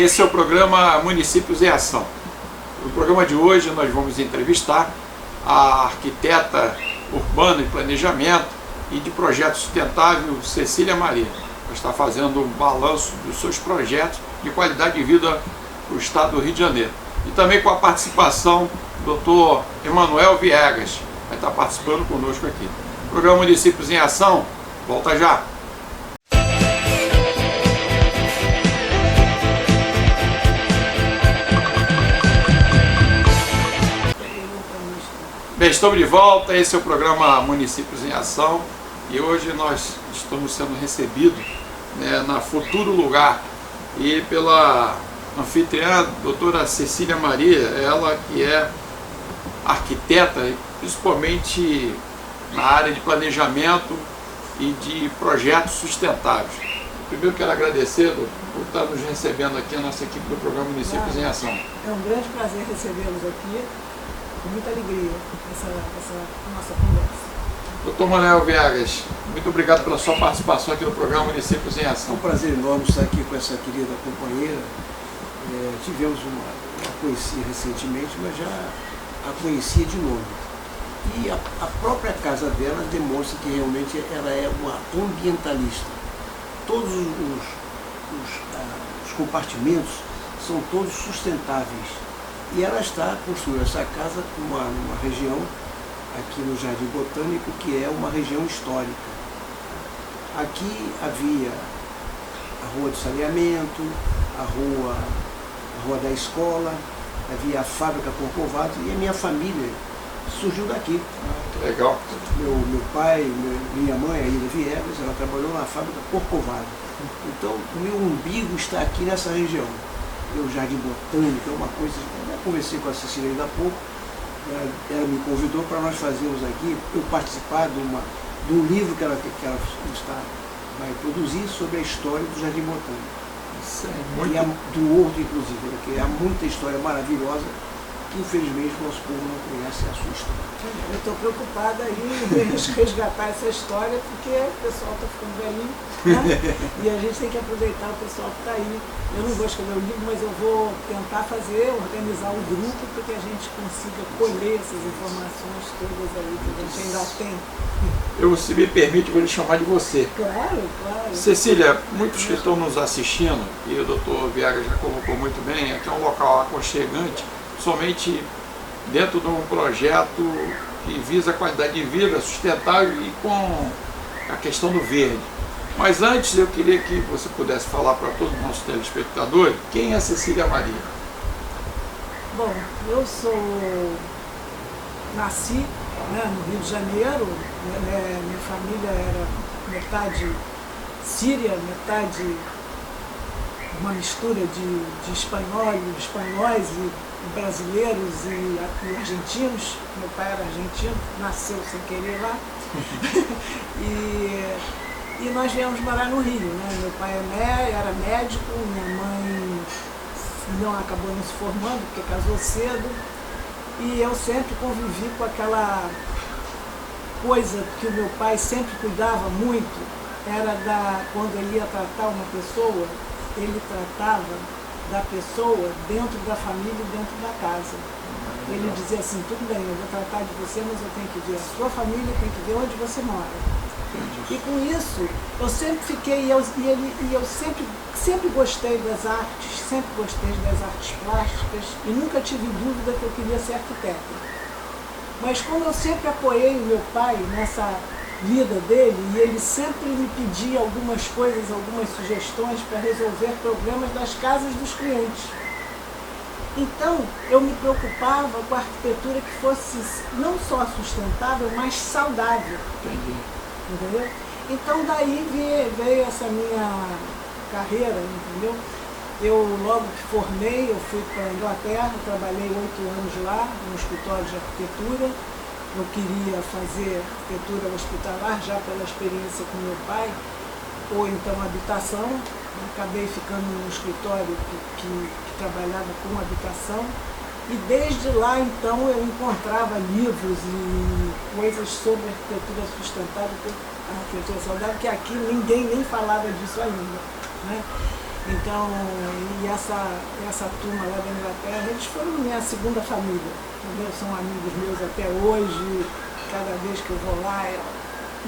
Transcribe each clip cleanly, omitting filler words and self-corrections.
esse é o programa Municípios em Ação. No programa de hoje nós vamos entrevistar a arquiteta urbana e planejamento e de projeto sustentável Cecília Maria. Ela está fazendo um balanço dos seus projetos de qualidade de vida para o estado do Rio de Janeiro. E também com a participação do Dr. Emanuel Viegas, vai estar participando conosco aqui. O programa Municípios em Ação, volta já! Bem, estamos de volta, esse é o programa Municípios em Ação e hoje nós estamos sendo recebidos na Futuro Lugar e pela anfitriã, doutora Cecília Maria, ela que é arquiteta, principalmente na área de planejamento e de projetos sustentáveis. Primeiro quero agradecer por estar nos recebendo aqui, a nossa equipe do programa Municípios em Ação. É um grande prazer recebê-los aqui. Com muita alegria essa nossa conversa. Doutor Manuel Viegas, muito obrigado pela sua participação aqui no programa Municípios em Ação. É um prazer enorme estar aqui com essa querida companheira. Tivemos a conheci recentemente, mas já a conhecia de nome. E a própria casa dela demonstra que realmente ela é uma ambientalista. Todos os compartimentos são todos sustentáveis. E ela está construindo essa casa numa região, aqui no Jardim Botânico, que é uma região histórica. Aqui havia a rua de saneamento, a rua da escola, havia a fábrica Corcovado e a minha família surgiu daqui. Que legal. Meu pai, minha mãe, a Ida Viegas, ela trabalhou na fábrica Corcovado. Então, o meu umbigo está aqui nessa região. O Jardim Botânico é uma coisa. Eu conversei com a Cecília ainda há pouco, ela me convidou para nós fazermos aqui, eu participar de um livro que ela vai produzir sobre a história do Jardim Botânico. Isso é muito... E do Horto, inclusive, porque há muita história maravilhosa que infelizmente o nosso povo não conhece a sua história. Eu estou preocupada em resgatar essa história porque o pessoal está ficando velhinho, né? E a gente tem que aproveitar o pessoal que está aí. Eu não vou escrever o livro, mas eu vou tentar organizar um grupo para que a gente consiga colher essas informações todas aí que a gente ainda tem. Eu, se me permite, vou lhe chamar de você. Claro, claro. Cecília, muitos que estão nos assistindo, e o Dr. Viegas já colocou muito bem, aqui é um local aconchegante, somente dentro de um projeto que visa a qualidade de vida sustentável e com a questão do verde. Mas antes eu queria que você pudesse falar para todos os nossos telespectadores quem é Cecília Maria. Bom, eu nasci no Rio de Janeiro, minha família era metade síria, metade uma mistura de espanhóis e brasileiros e argentinos. Meu pai era argentino, nasceu sem querer lá. E nós viemos morar no Rio, né? Meu pai era médico, minha mãe acabou não se formando porque casou cedo. E eu sempre convivi com aquela coisa que o meu pai sempre cuidava muito, era quando ele ia tratar uma pessoa, ele tratava da pessoa dentro da família e dentro da casa. Ele dizia assim, tudo bem, eu vou tratar de você, mas eu tenho que ver a sua família, eu tenho que ver onde você mora. E com isso, eu sempre fiquei, eu sempre gostei das artes, sempre gostei das artes plásticas e nunca tive dúvida que eu queria ser arquiteta. Mas como eu sempre apoiei o meu pai nessa vida dele, e ele sempre me pedia algumas coisas, algumas sugestões para resolver problemas das casas dos clientes. Então, eu me preocupava com a arquitetura que fosse não só sustentável, mas saudável. Entendi. Entendeu? Então, daí veio essa minha carreira, entendeu? Eu, logo que formei, eu fui para a Inglaterra, trabalhei 8 anos lá, no escritório de arquitetura. Eu queria fazer arquitetura hospitalar, já pela experiência com meu pai, ou então habitação. Acabei ficando num escritório que trabalhava com habitação. E desde lá, então, eu encontrava livros e coisas sobre arquitetura sustentável, arquitetura saudável, que aqui ninguém nem falava disso ainda, né? Então, e essa turma lá da Inglaterra, eles foram minha segunda família, entendeu? São amigos meus até hoje, cada vez que eu vou lá é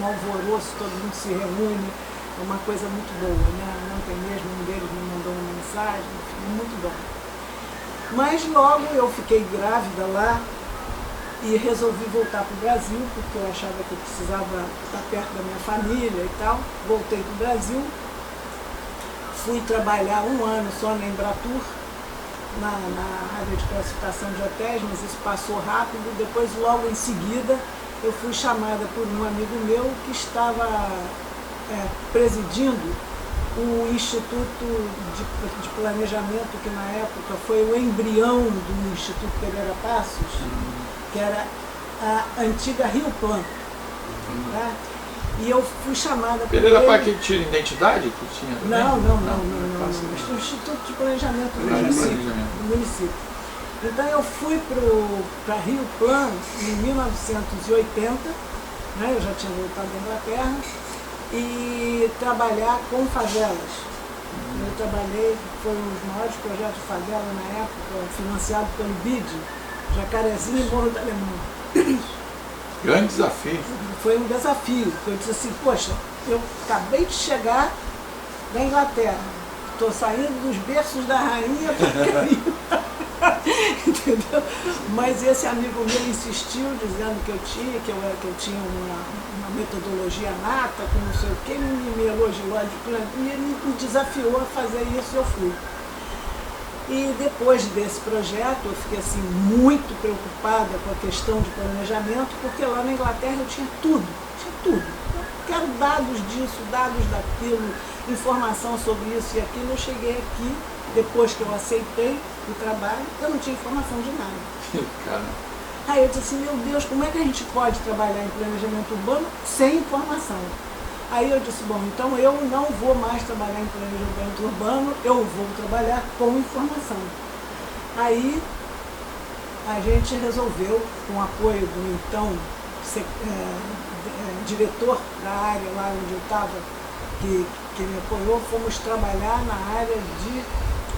um alvoroço, todo mundo se reúne, é uma coisa muito boa, né? Ontem mesmo um deles me mandou uma mensagem, enfim, muito bom. Mas logo eu fiquei grávida lá e resolvi voltar para o Brasil, porque eu achava que eu precisava estar perto da minha família e tal. Voltei para o Brasil, fui trabalhar 1 ano só na Embratur, na área de classificação de hotéis, mas isso passou rápido. Depois, logo em seguida, eu fui chamada por um amigo meu que estava presidindo o Instituto de Planejamento, que na época foi o embrião do Instituto Pereira Passos, que era a antiga Rio Plan. Tá? E eu fui chamada por Pereira ele. Passos que tinha identidade? Que tinha Não. O Instituto de Planejamento do município. Então eu fui para Rio Plan em 1980, né? Eu já tinha voltado da Inglaterra, e trabalhar com favelas. Eu trabalhei, foi um dos maiores projetos de favela na época, financiado pelo BID, Jacarezinho e Morro do Alemão. Grande desafio. Foi um desafio. Eu disse assim, poxa, eu acabei de chegar da Inglaterra, estou saindo dos berços da rainha para entendeu? Mas esse amigo meu insistiu, dizendo que eu tinha uma metodologia nata, com não sei o que, me elogiou e ele me desafiou a fazer isso e eu fui. E depois desse projeto eu fiquei assim muito preocupada com a questão de planejamento, porque lá na Inglaterra eu tinha tudo. Eu quero dados disso, dados daquilo, informação sobre isso e aquilo. Eu cheguei aqui, depois que eu aceitei o trabalho, eu não tinha informação de nada. Caramba. Aí eu disse assim, meu Deus, como é que a gente pode trabalhar em planejamento urbano sem informação? Aí eu disse, bom, então eu não vou mais trabalhar em planejamento urbano, eu vou trabalhar com informação. Aí a gente resolveu, com o apoio do então diretor da área lá onde eu estava, que me apoiou, fomos trabalhar na área de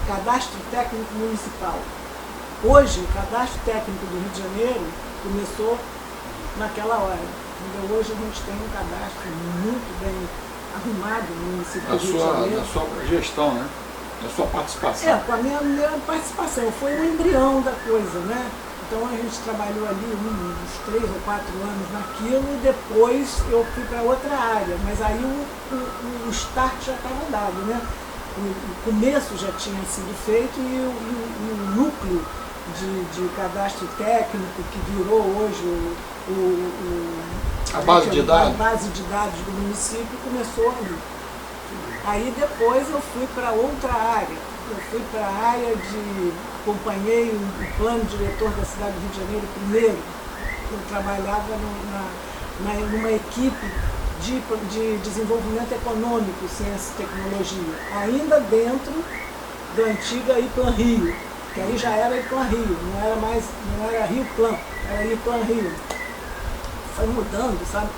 cadastro técnico municipal. Hoje, o cadastro técnico do Rio de Janeiro começou naquela hora. Entendeu? Hoje a gente tem um cadastro muito bem arrumado no município do Rio de Janeiro. Na sua gestão, né? Na sua participação. Com a minha participação. Foi o embrião da coisa, né? Então a gente trabalhou ali uns 3 ou 4 anos naquilo e depois eu fui para outra área. Mas aí o start já estava dado, né? O começo já tinha sido feito e o núcleo de cadastro técnico que virou hoje a base de dados. A base de dados do município começou ali. Aí depois eu fui para outra área. Eu fui para a área acompanhei o plano diretor da cidade do Rio de Janeiro primeiro. Eu trabalhava numa equipe de desenvolvimento econômico, ciência e tecnologia, ainda dentro da antiga IPLAN Rio, que aí já era IPLAN Rio, não era Rio Plan, era IPLAN Rio. Foi mudando, sabe?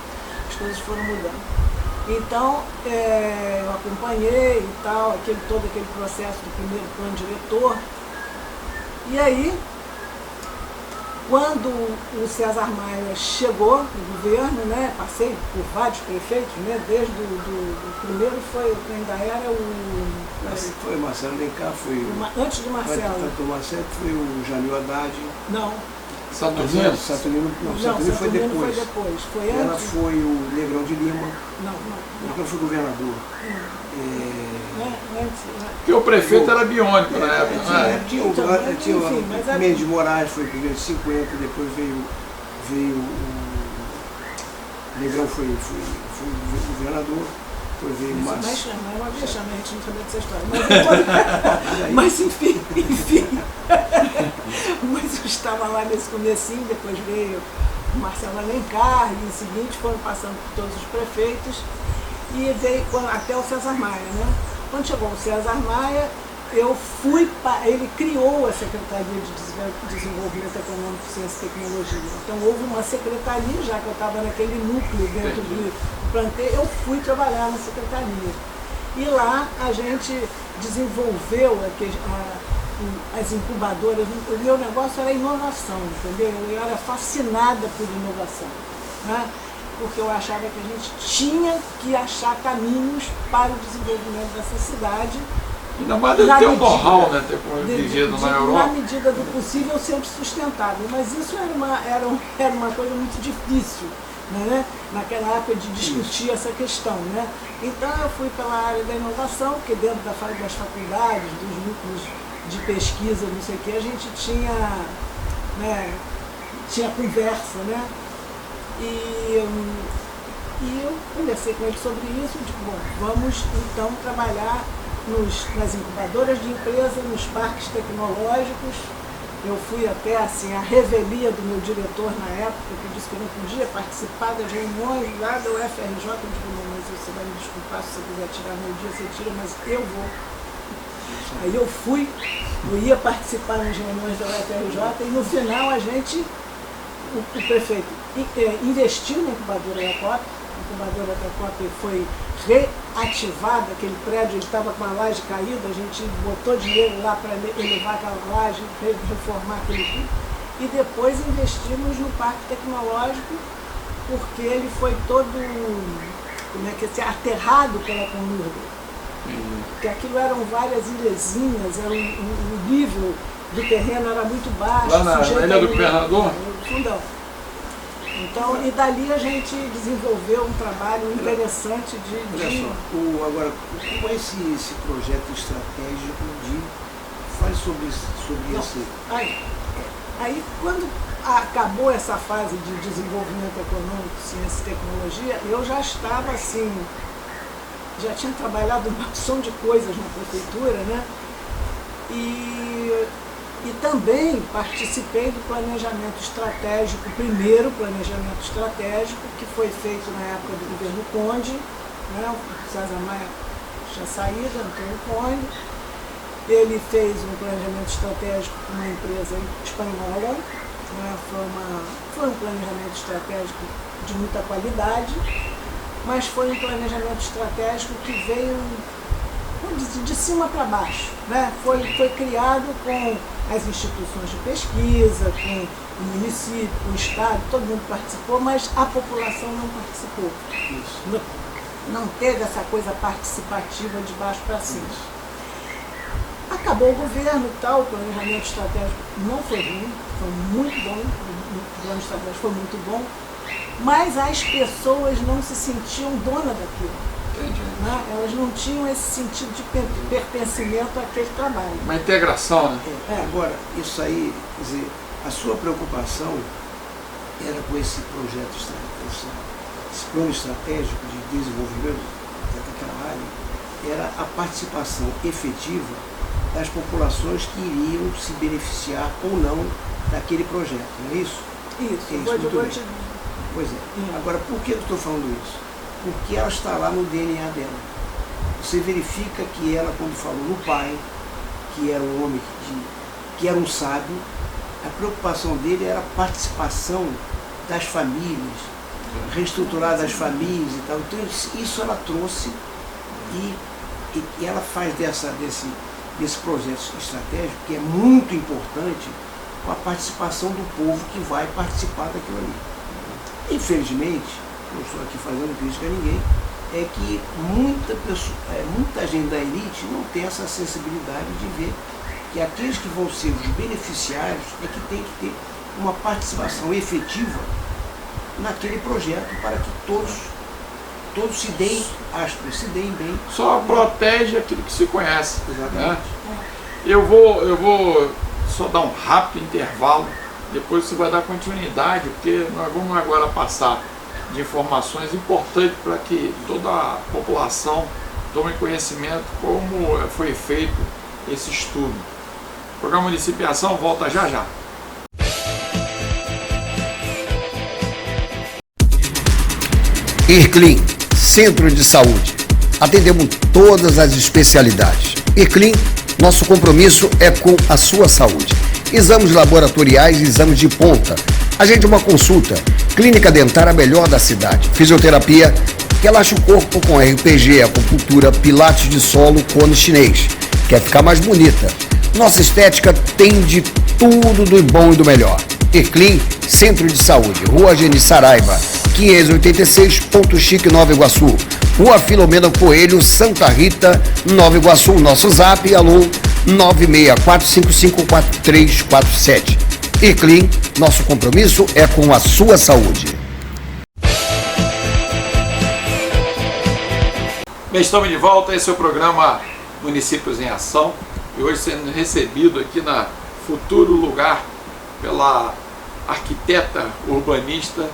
As coisas foram mudando. Então, eu acompanhei e tal, todo aquele processo do primeiro plano diretor. E aí, quando o César Maia chegou no governo, né, passei por vários prefeitos, né, desde o primeiro ainda era foi o Marcelo Alencar, antes do Marcelo. Antes do Marcelo foi o Jânio Haddad. Não. Saturnino foi depois. Foi ela antes. foi o Negrão de Lima. Não. Negrão foi governador. Antes. Porque o prefeito era biônico na época, né? Tinha o Mendes de Moraes, foi primeiro de 50, depois veio o Negrão foi governador. Mas é uma vexame, a gente não sabia dessa história. Mas enfim. Mas eu estava lá nesse comecinho, depois veio o Marcelo Alencar, e em seguinte foram passando por todos os prefeitos, e veio até o César Maia, né? Quando chegou o César Maia, ele criou a Secretaria de Desenvolvimento Econômico, Ciência e Tecnologia. Então houve uma secretaria, já que eu estava naquele núcleo dentro do plantei, eu fui trabalhar na secretaria. E lá a gente desenvolveu as incubadoras. O meu negócio era inovação, entendeu? Eu era fascinada por inovação, né? Porque eu achava que a gente tinha que achar caminhos para o desenvolvimento dessa cidade. Ainda mais deve ter um know-how, né? Ter vivido na Europa. Na medida do possível, sempre sustentável. Mas isso era uma coisa muito difícil, né? Naquela época de discutir essa questão, né? Então eu fui pela área da inovação, porque dentro das faculdades, dos núcleos de pesquisa, não sei o que, a gente tinha, né, tinha conversa, né? E eu conversei com ele sobre isso, digo, bom, vamos então trabalhar nas incubadoras de empresa, nos parques tecnológicos. Eu fui até assim, a revelia do meu diretor na época, que disse que eu não podia participar das reuniões lá da UFRJ. Eu digo, não, mas você vai me desculpar, se você quiser tirar meu dia, você tira, mas eu vou. Aí eu fui, eu ia participar nas reuniões da UFRJ e no final o prefeito investiu na incubadora da COP. A incubadora da COP foi reativada, aquele prédio estava com a laje caída, a gente botou dinheiro lá para elevar aquela laje, reformar aquele tudo. E depois investimos no Parque Tecnológico, porque ele foi todo, aterrado pela Conurba. Porque aquilo eram várias ilhazinhas, era o nível do terreno era muito baixo. Lá na Ilha do Governador? Fundão. Então, e dali a gente desenvolveu um trabalho interessante Olha só, agora, como é esse projeto estratégico fale sobre esse... Aí, quando acabou essa fase de desenvolvimento econômico, ciência e tecnologia, eu já estava assim, já tinha trabalhado uma opção de coisas na prefeitura, né? E também participei do planejamento estratégico, o primeiro planejamento estratégico, que foi feito na época do governo Conde, né? O César Maia tinha saído, Antônio Conde. Ele fez um planejamento estratégico com uma empresa espanhola, né? Foi um planejamento estratégico de muita qualidade, mas foi um planejamento estratégico que veio de cima para baixo, né? Foi criado com as instituições de pesquisa, com o município, com o Estado, todo mundo participou, mas a população não participou. Isso. Não teve essa coisa participativa de baixo para cima. Acabou o governo e tal, o planejamento estratégico não foi ruim, foi muito bom, o plano estratégico foi muito bom, mas as pessoas não se sentiam dona daquilo. Né? Elas não tinham esse sentido de pertencimento àquele trabalho. Uma integração, né? Agora, isso aí, quer dizer, a sua preocupação era com esse projeto, esse plano estratégico de desenvolvimento daquela área, era a participação efetiva das populações que iriam se beneficiar ou não daquele projeto, não é isso? Isso, muito bem. Pois é. Agora, por que eu estou falando isso? Porque ela está lá no DNA dela. Você verifica que ela, quando falou no pai, que era um homem que era um sábio, a preocupação dele era a participação das famílias, reestruturar das famílias e tal. Então isso ela trouxe e ela faz desse projeto estratégico, que é muito importante, com a participação do povo que vai participar daquilo ali. Infelizmente, não estou aqui fazendo crítica a ninguém, é que muita gente da elite não tem essa sensibilidade de ver que aqueles que vão ser os beneficiários é que tem que ter uma participação efetiva naquele projeto para que todos se deem, se deem bem. Só protege aquilo que se conhece. Exatamente. Né? Eu vou só dar um rápido intervalo, depois você vai dar continuidade, porque nós vamos agora passar de informações importantes para que toda a população tome conhecimento como foi feito esse estudo. O programa Município em Ação volta já já. IRCLIN, Centro de Saúde. Atendemos todas as especialidades. IRCLIN, nosso compromisso é com a sua saúde. Exames laboratoriais e exames de ponta. Agende uma consulta. Clínica dentária melhor da cidade. Fisioterapia Relaxa o corpo com RPG, acupuntura, pilates de solo, cone chinês. Quer ficar mais bonita? Nossa estética tem de tudo do bom e do melhor. Eclin, Centro de Saúde, Rua Geni Saraiva, 586, Ponto Chique, Nova Iguaçu. Rua Filomena Coelho, Santa Rita, Nova Iguaçu. Nosso zap, alô, 964554347. Eclin, nosso compromisso é com a sua saúde. Bem, estamos de volta, esse é o programa Municípios em Ação e hoje sendo recebido aqui na Futuro Lugar pela arquiteta urbanista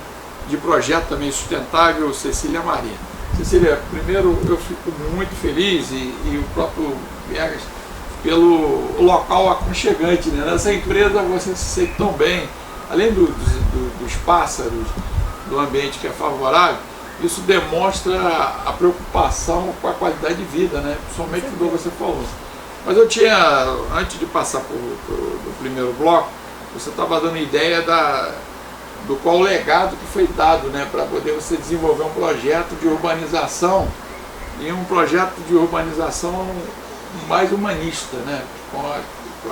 de projeto também sustentável, Cecília Maria. Cecília, primeiro eu fico muito feliz e o próprio Viegas pelo local aconchegante, né? Nessa empresa você se sente tão bem, além dos pássaros, do ambiente que é favorável. Isso demonstra a preocupação com a qualidade de vida, né? Principalmente do que você falou. Mas eu tinha, antes de passar do primeiro bloco, você estava dando ideia do qual legado que foi dado, né? Para poder você desenvolver um projeto de urbanização e um projeto de urbanização mais humanista, né? Com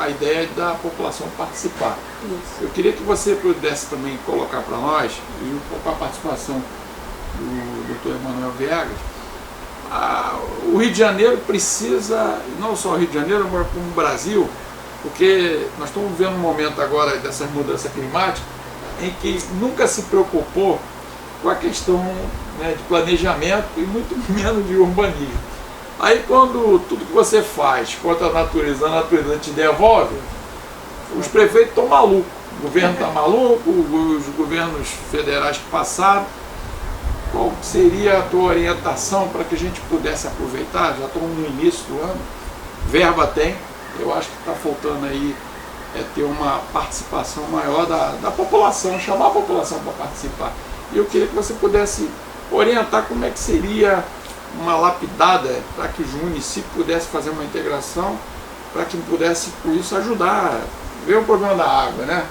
a ideia da população participar. Isso. Eu queria que você pudesse também colocar para nós, e um pouco a participação do Dr. Emanuel Viegas, o Rio de Janeiro precisa, não só o Rio de Janeiro, mas como o Brasil, porque nós estamos vivendo um momento agora dessa mudança climática em que nunca se preocupou com a questão, né, de planejamento e muito menos de urbanismo. Aí quando tudo que você faz contra a natureza te devolve, os prefeitos estão malucos, o governo está maluco, os governos federais que passaram. Qual seria a tua orientação para que a gente pudesse aproveitar? Já estamos no início do ano, verba tem, eu acho que está faltando aí ter uma participação maior da população, chamar a população para participar. E eu queria que você pudesse orientar como é que seria uma lapidada para que os municípios pudessem fazer uma integração, para que pudesse, por isso, ajudar. Ver o problema da água, né?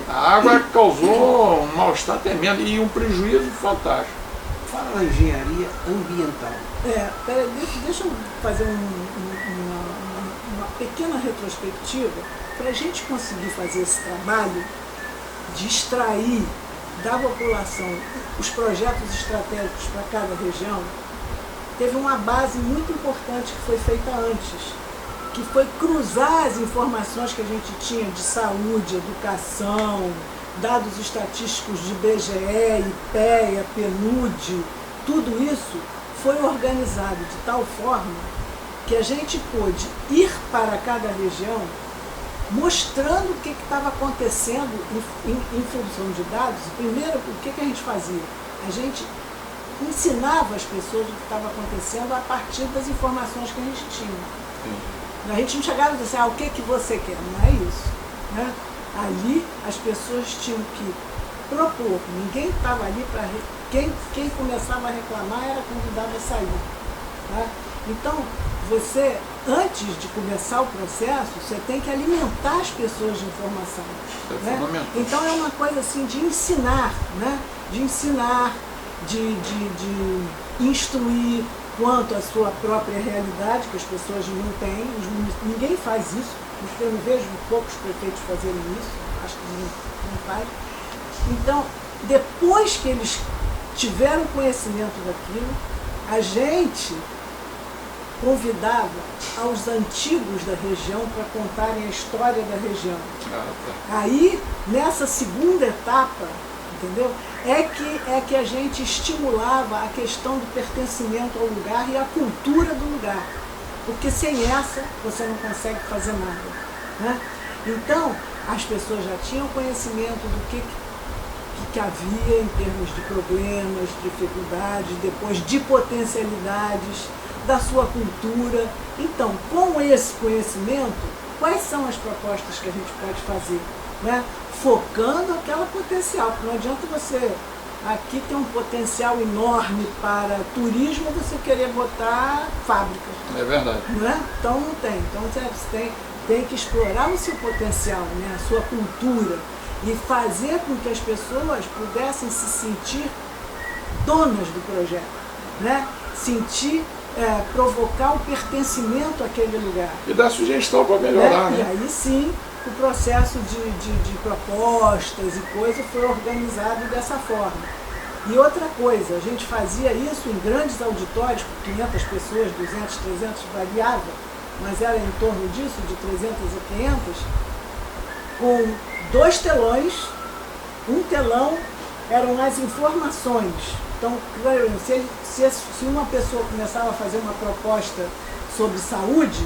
A água causou um mal-estar tremendo e um prejuízo fantástico. Fala da engenharia ambiental. Peraí, deixa eu fazer uma pequena retrospectiva para a gente conseguir fazer esse trabalho de extrair da população os projetos estratégicos para cada região. Teve uma base muito importante que foi feita antes, que foi cruzar as informações que a gente tinha de saúde, educação, dados estatísticos de IBGE, IPEA, PNUD, tudo isso foi organizado de tal forma que a gente pôde ir para cada região mostrando o que estava acontecendo em função de dados. Primeiro, o que a gente fazia? A gente ensinava as pessoas o que estava acontecendo a partir das informações que a gente tinha. A gente não chegava e dizia assim, o que você quer? Não é isso, né? Ali as pessoas tinham que propor, ninguém estava ali para... Quem começava a reclamar era convidado a sair. Tá? Então, você, antes de começar o processo, você tem que alimentar as pessoas de informação. Né? Então é uma coisa assim de ensinar, né? De ensinar, de instruir quanto à sua própria realidade, que as pessoas não têm, ninguém faz isso. Eu não vejo poucos prefeitos fazerem isso, acho que não faz. Então, depois que eles tiveram conhecimento daquilo, a gente convidava aos antigos da região para contarem a história da região. Aí, nessa segunda etapa, entendeu? É que a gente estimulava a questão do pertencimento ao lugar e a cultura do lugar. Porque sem essa, você não consegue fazer nada. Né? Então, as pessoas já tinham conhecimento do que havia em termos de problemas, dificuldades, depois de potencialidades, da sua cultura. Então, com esse conhecimento, quais são as propostas que a gente pode fazer? Né? Focando aquela potencial, porque não adianta você... Aqui tem um potencial enorme para turismo, você querer botar fábricas. É verdade. Né? Então não tem. Então você tem que explorar o seu potencial, né? A sua cultura, e fazer com que as pessoas pudessem se sentir donas do projeto. né? Sentir, provocar o pertencimento àquele lugar. E dar sugestão para melhorar, né? E aí sim, o processo de propostas e coisas foi organizado dessa forma. E outra coisa, a gente fazia isso em grandes auditórios, com 500 pessoas, 200, 300, variava, mas era em torno disso, de 300 a 500, com 2 telões, um telão eram as informações. Então, se uma pessoa começava a fazer uma proposta sobre saúde,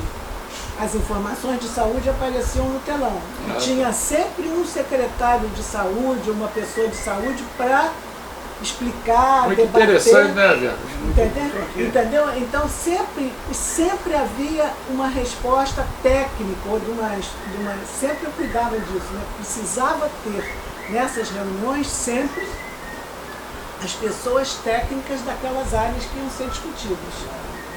as informações de saúde apareciam no telão. E tinha sempre um secretário de saúde, uma pessoa de saúde para explicar, muito debater. Interessante, né, Vera? Entendeu? Então sempre havia uma resposta técnica, ou sempre eu cuidava disso, né? Precisava ter nessas reuniões sempre as pessoas técnicas daquelas áreas que iam ser discutidas,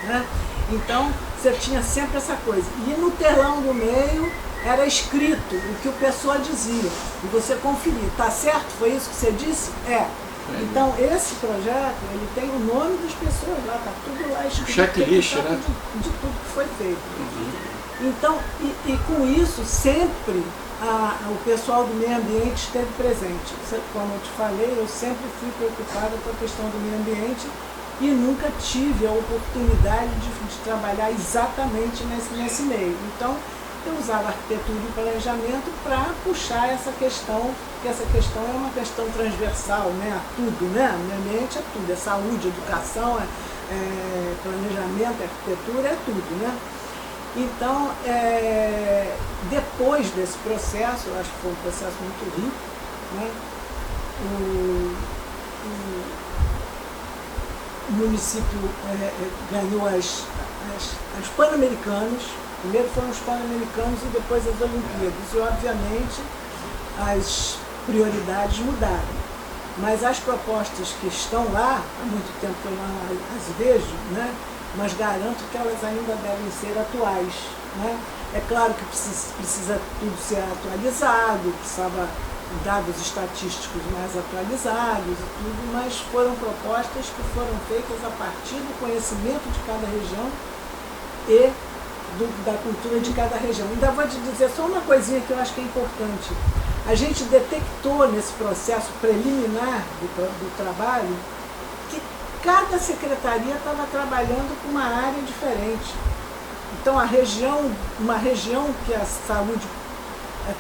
né? Então você tinha sempre essa coisa. E no telão do meio era escrito o que o pessoal dizia. E você conferia, tá certo? Foi isso que você disse? É. Então, esse projeto, ele tem o nome das pessoas lá, está tudo lá escrito. Checklist, né? De tudo que foi feito. Então, e com isso, sempre o pessoal do meio ambiente esteve presente. Como eu te falei, eu sempre fui preocupada com a questão do meio ambiente e nunca tive a oportunidade de trabalhar exatamente nesse meio. Então, eu usava arquitetura e planejamento para puxar essa questão, porque essa questão é uma questão transversal, né, a tudo, né? Meio ambiente é tudo, é saúde, educação, planejamento, arquitetura, é tudo, né? Então, depois desse processo, eu acho que foi um processo muito rico, né? O município ganhou as Pan-Americanas. Primeiro foram os Pan-Americanos e depois as Olimpíadas. E, obviamente, as prioridades mudaram. Mas as propostas que estão lá, há muito tempo que eu não as vejo, né? Mas garanto que elas ainda devem ser atuais, né? É claro que precisa tudo ser atualizado, precisava dados estatísticos mais atualizados e tudo, mas foram propostas que foram feitas a partir do conhecimento de cada região e da cultura de cada região. Ainda vou te dizer só uma coisinha que eu acho que é importante. A gente detectou nesse processo preliminar do trabalho que cada secretaria estava trabalhando com uma área diferente. Então uma região que a saúde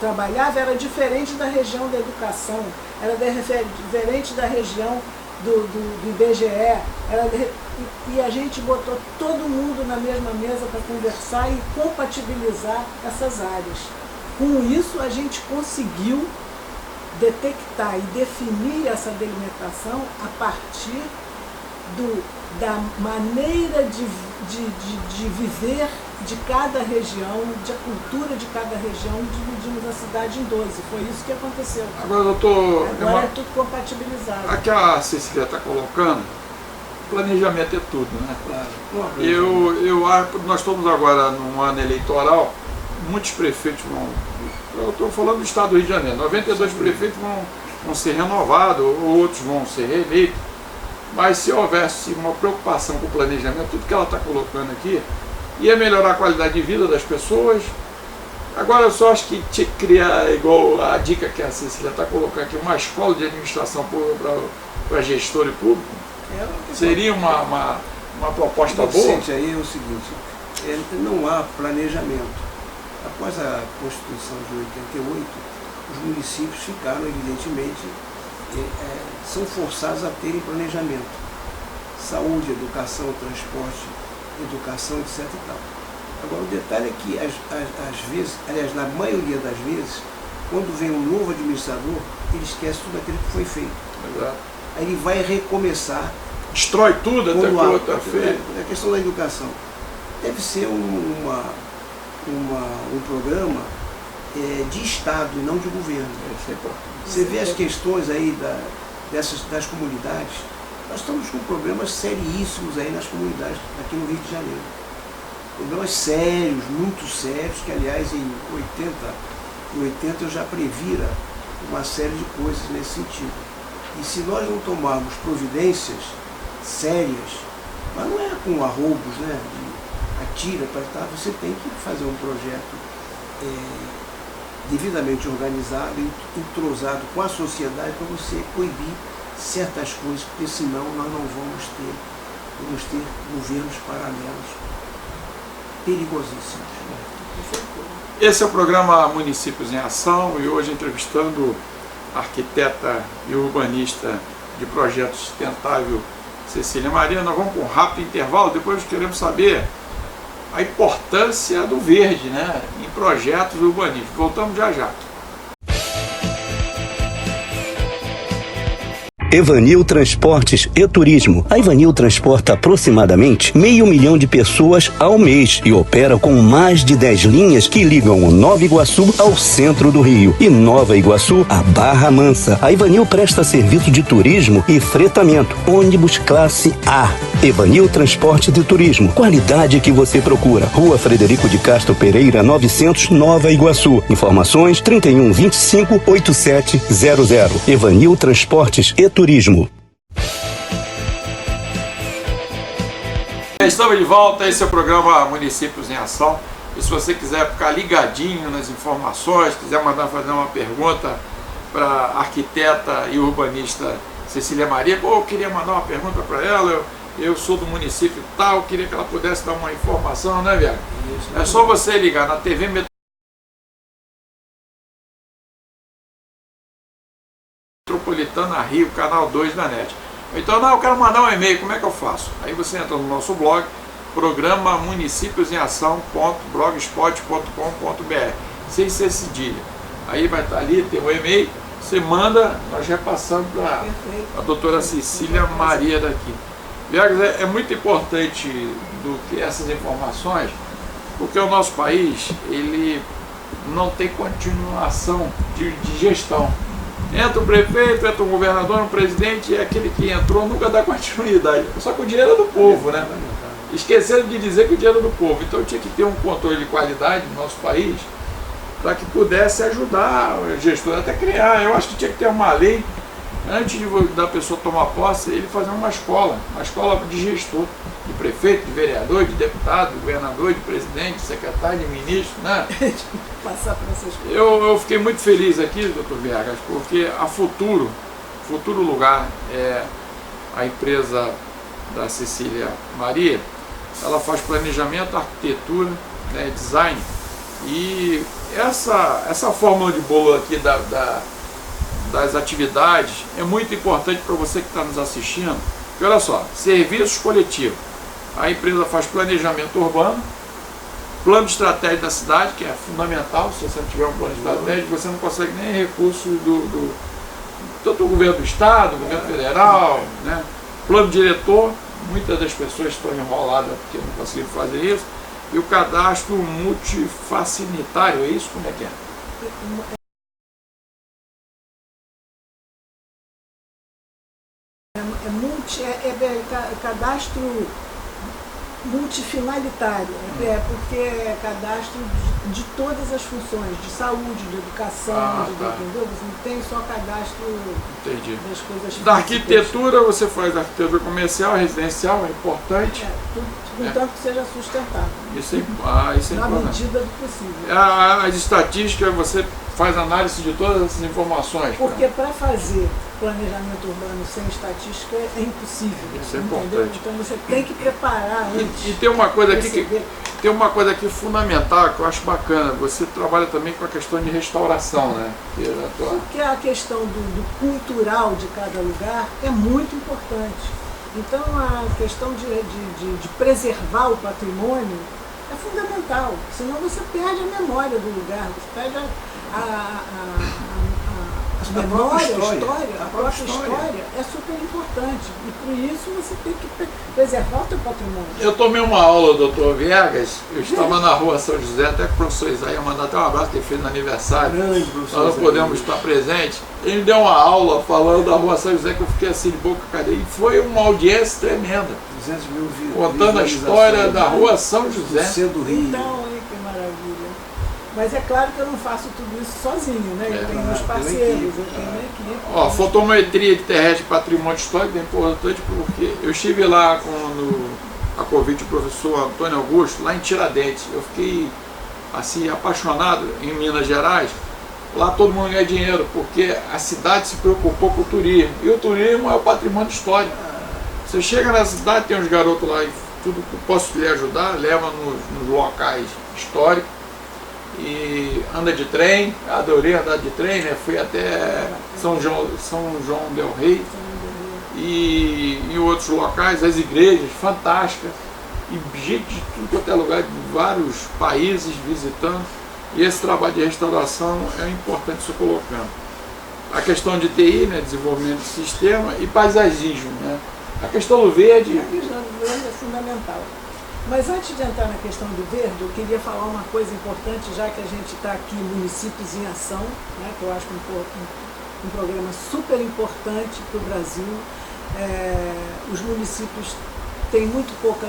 trabalhava era diferente da região da educação, era diferente da região do IBGE, e a gente botou todo mundo na mesma mesa para conversar e compatibilizar essas áreas. Com isso, a gente conseguiu detectar e definir essa delimitação a partir da maneira de viver de cada região, da cultura de cada região, dividimos a cidade em 12. Foi isso que aconteceu. Agora, doutor... Agora é tudo compatibilizado. Aqui a Cecília está colocando, planejamento é tudo, né? Claro. Nós estamos agora num ano eleitoral, muitos prefeitos vão... Eu estou falando do estado do Rio de Janeiro, 92 prefeitos vão ser renovados, outros vão ser reeleitos. Mas se houvesse uma preocupação com o planejamento, tudo que ela está colocando aqui, ia melhorar a qualidade de vida das pessoas. Agora eu só acho que tinha que criar, igual a dica que a Cecília está colocando aqui, uma escola de administração para gestor e público. Seria uma proposta boa? Aí é o seguinte, não há planejamento. Após a Constituição de 88, os municípios ficaram, evidentemente, são forçados a terem planejamento. Saúde, educação, transporte, educação, etc. E tal. Agora, o detalhe é que, às vezes, aliás, na maioria das vezes, quando vem um novo administrador, ele esquece tudo aquilo que foi feito. Exato. Aí ele vai recomeçar. Destrói tudo até que o outro é feito. A questão da educação. Deve ser um programa de Estado e não de governo. Você vê as questões aí das comunidades. Nós estamos com problemas seríssimos aí nas comunidades aqui no Rio de Janeiro. Problemas sérios, muito sérios, que aliás em 80 eu já previra uma série de coisas nesse sentido. E se nós não tomarmos providências sérias, Mas não é com arroubos, né? Atira para estar, você tem que fazer um projeto devidamente organizado, entrosado com a sociedade para você coibir certas coisas, porque senão nós não vamos ter governos paralelos perigosíssimos. Esse é o programa Municípios em Ação e hoje entrevistando a arquiteta e urbanista de projeto sustentável Cecília Maria. Nós vamos com um rápido intervalo, depois queremos saber a importância do verde, né, em projetos urbanísticos. Voltamos já já. Evanil Transportes e Turismo. A Evanil transporta aproximadamente 500 mil de pessoas ao mês e opera com mais de 10 linhas que ligam o Nova Iguaçu ao centro do Rio e Nova Iguaçu à Barra Mansa. A Evanil presta serviço de turismo e fretamento, ônibus classe A. Evanil Transportes e Turismo. Qualidade que você procura. Rua Frederico de Castro Pereira, 900, Nova Iguaçu. Informações 3125-8700. Evanil Transportes e Turismo. Estamos de volta, esse é o programa Municípios em Ação. E se você quiser ficar ligadinho nas informações, quiser fazer uma pergunta para a arquiteta e urbanista Cecília Maria, ou eu queria mandar uma pergunta para ela, eu sou do município tal, queria que ela pudesse dar uma informação, né, Viaga? É só você ligar na TV Metropolitana Rio, canal 2 da NET. Então, não, eu quero mandar um e-mail, como é que eu faço? Aí você entra no nosso blog, programa municípiosemAção.blogspot.com.br, sem ser cedilha. Aí vai estar ali, tem o e-mail, você manda, nós repassamos para a doutora Cecília Maria daqui. Viagas, é muito importante do que essas informações, porque o nosso país, ele não tem continuação de gestão. Entra o prefeito, entra o governador, o presidente, e aquele que entrou nunca dá continuidade. Só que o dinheiro é do povo, né? Esqueceram de dizer que o dinheiro é do povo. Então tinha que ter um controle de qualidade no nosso país para que pudesse ajudar o gestor até criar. Eu acho que tinha que ter uma lei, antes da pessoa tomar posse, ele fazer uma escola de gestor, de prefeito, de vereador, de deputado, de governador, de presidente, de secretário, de ministro, né? Passar por essas coisas. Eu fiquei muito feliz aqui, doutor Viegas, porque a Futuro Lugar, é a empresa da Cecília Maria, ela faz planejamento, arquitetura, né, design, e essa fórmula de bolo aqui das atividades é muito importante para você que está nos assistindo, porque olha só, serviços coletivos, a empresa faz planejamento urbano, plano de estratégia da cidade, que é fundamental. Se você não tiver um plano de estratégia, você não consegue nem recursos tanto do governo do estado, do governo federal, né? Plano diretor, muitas das pessoas estão enroladas porque não conseguiram fazer isso, e o cadastro multifacilitário, é isso? Como é que é? Cadastro multifinalitário, porque é cadastro de todas as funções, de saúde, de educação, entendeu? Você não tem só cadastro das coisas físicas. Da arquitetura, você faz arquitetura comercial, residencial, é importante. Contanto que seja sustentável. Isso é na importante. medida do possível. As estatísticas, você faz análise de todas essas informações. Porque para fazer planejamento urbano sem estatística é impossível. Isso é entendeu? importante. Então você tem que preparar antes. E tem uma coisa aqui fundamental que eu acho bacana. Você trabalha também com a questão de restauração, né? Porque a questão do cultural de cada lugar é muito importante. Então a questão de preservar o patrimônio é fundamental. Senão você perde a memória do lugar, você perde a própria história é super importante. E por isso você tem que preservar o teu patrimônio. Eu tomei uma aula do doutor Viegas, eu estava na rua São José, até com o professor Isaías, mandar até um abraço que ele fez no aniversário. Nós não podemos estar presentes. Ele deu uma aula falando da rua São José que eu fiquei assim de boca cadeia. E foi uma audiência tremenda. 200 mil contando a história da rua São José. Do Rio. Então, que maravilha. Mas é claro que eu não faço tudo isso sozinho, né? Eu tenho meus parceiros, eu tenho minha equipe. Ó, fotometria de terrestre patrimônio histórico é importante porque eu estive lá quando a convite do professor Antônio Augusto, lá em Tiradentes. Eu fiquei assim apaixonado em Minas Gerais. Lá todo mundo ganha dinheiro, porque a cidade se preocupou com o turismo. E o turismo é o patrimônio histórico. Você chega na cidade, tem uns garotos lá e tudo que eu posso lhe ajudar, leva nos locais históricos. E anda de trem, adorei andar de trem, né? Fui até São João del Rei e em outros locais, as igrejas fantásticas, e gente de tudo quanto é lugar, de vários países visitando, e esse trabalho de restauração é importante isso colocando. A questão de TI, né? Desenvolvimento de sistema, e paisagismo, né? A questão do verde. A questão do verde é fundamental. Mas antes de entrar na questão do verde, eu queria falar uma coisa importante, já que a gente está aqui Municípios em Ação, né, que eu acho um programa super importante para o Brasil. Os municípios têm muito pouca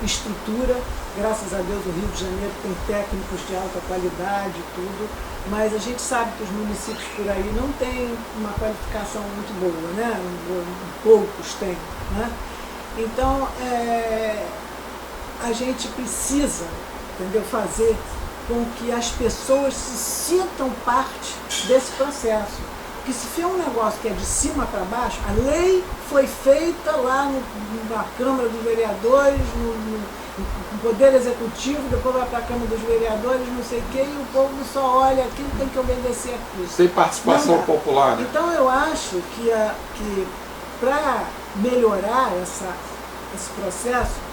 estrutura, graças a Deus o Rio de Janeiro tem técnicos de alta qualidade e tudo, mas a gente sabe que os municípios por aí não têm uma qualificação muito boa, né? Poucos têm, né? Então, a gente precisa, entendeu, fazer com que as pessoas se sintam parte desse processo. Porque se for um negócio que é de cima para baixo, a lei foi feita lá na Câmara dos Vereadores, no Poder Executivo, depois vai para a Câmara dos Vereadores, não sei o quê, e o povo só olha aquilo, tem que obedecer aquilo. Sem participação popular, né? Então eu acho que para melhorar esse processo,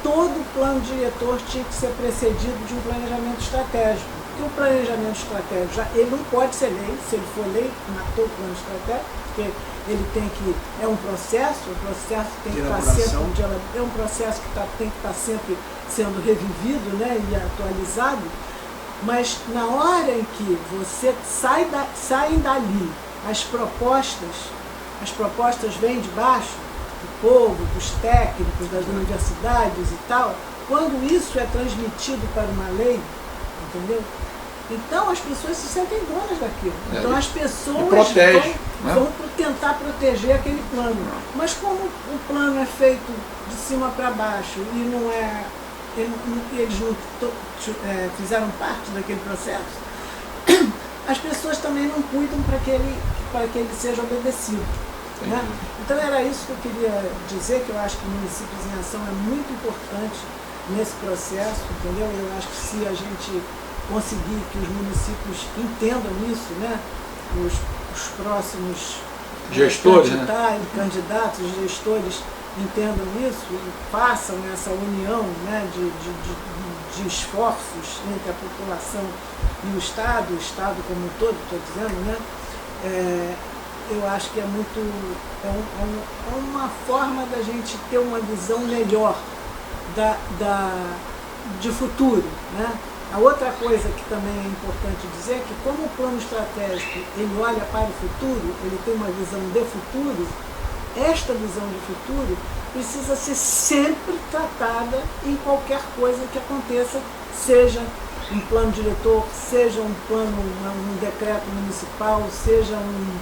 todo plano diretor tinha que ser precedido de um planejamento estratégico. Porque o planejamento estratégico, ele não pode ser lei, se ele for lei, matou o plano estratégico, porque ele tem que, é um processo, o processo tem que estar sempre, é um processo que tem que estar sempre sendo revivido, né, e atualizado, mas na hora em que você saem dali, as propostas vêm de baixo, do povo, dos técnicos, das universidades e tal, quando isso é transmitido para uma lei, entendeu? Então as pessoas se sentem donas daquilo. Então as pessoas vão tentar proteger aquele plano. Mas como o plano é feito de cima para baixo e não é, eles não fizeram parte daquele processo, as pessoas também não cuidam para que ele seja obedecido. Né? Então era isso que eu queria dizer, que eu acho que Municípios em Ação é muito importante nesse processo, entendeu? Eu acho que se a gente conseguir que os municípios entendam isso, né? Os próximos gestores, candidatos, gestores entendam isso e façam essa união, né, de esforços entre a população e o Estado como um todo, estou dizendo, né? Eu acho que é uma forma da gente ter uma visão melhor de futuro, né? A outra coisa que também é importante dizer é que como o plano estratégico ele olha para o futuro, ele tem uma visão de futuro, esta visão de futuro precisa ser sempre tratada em qualquer coisa que aconteça, seja um plano diretor, seja um plano, um decreto municipal, seja um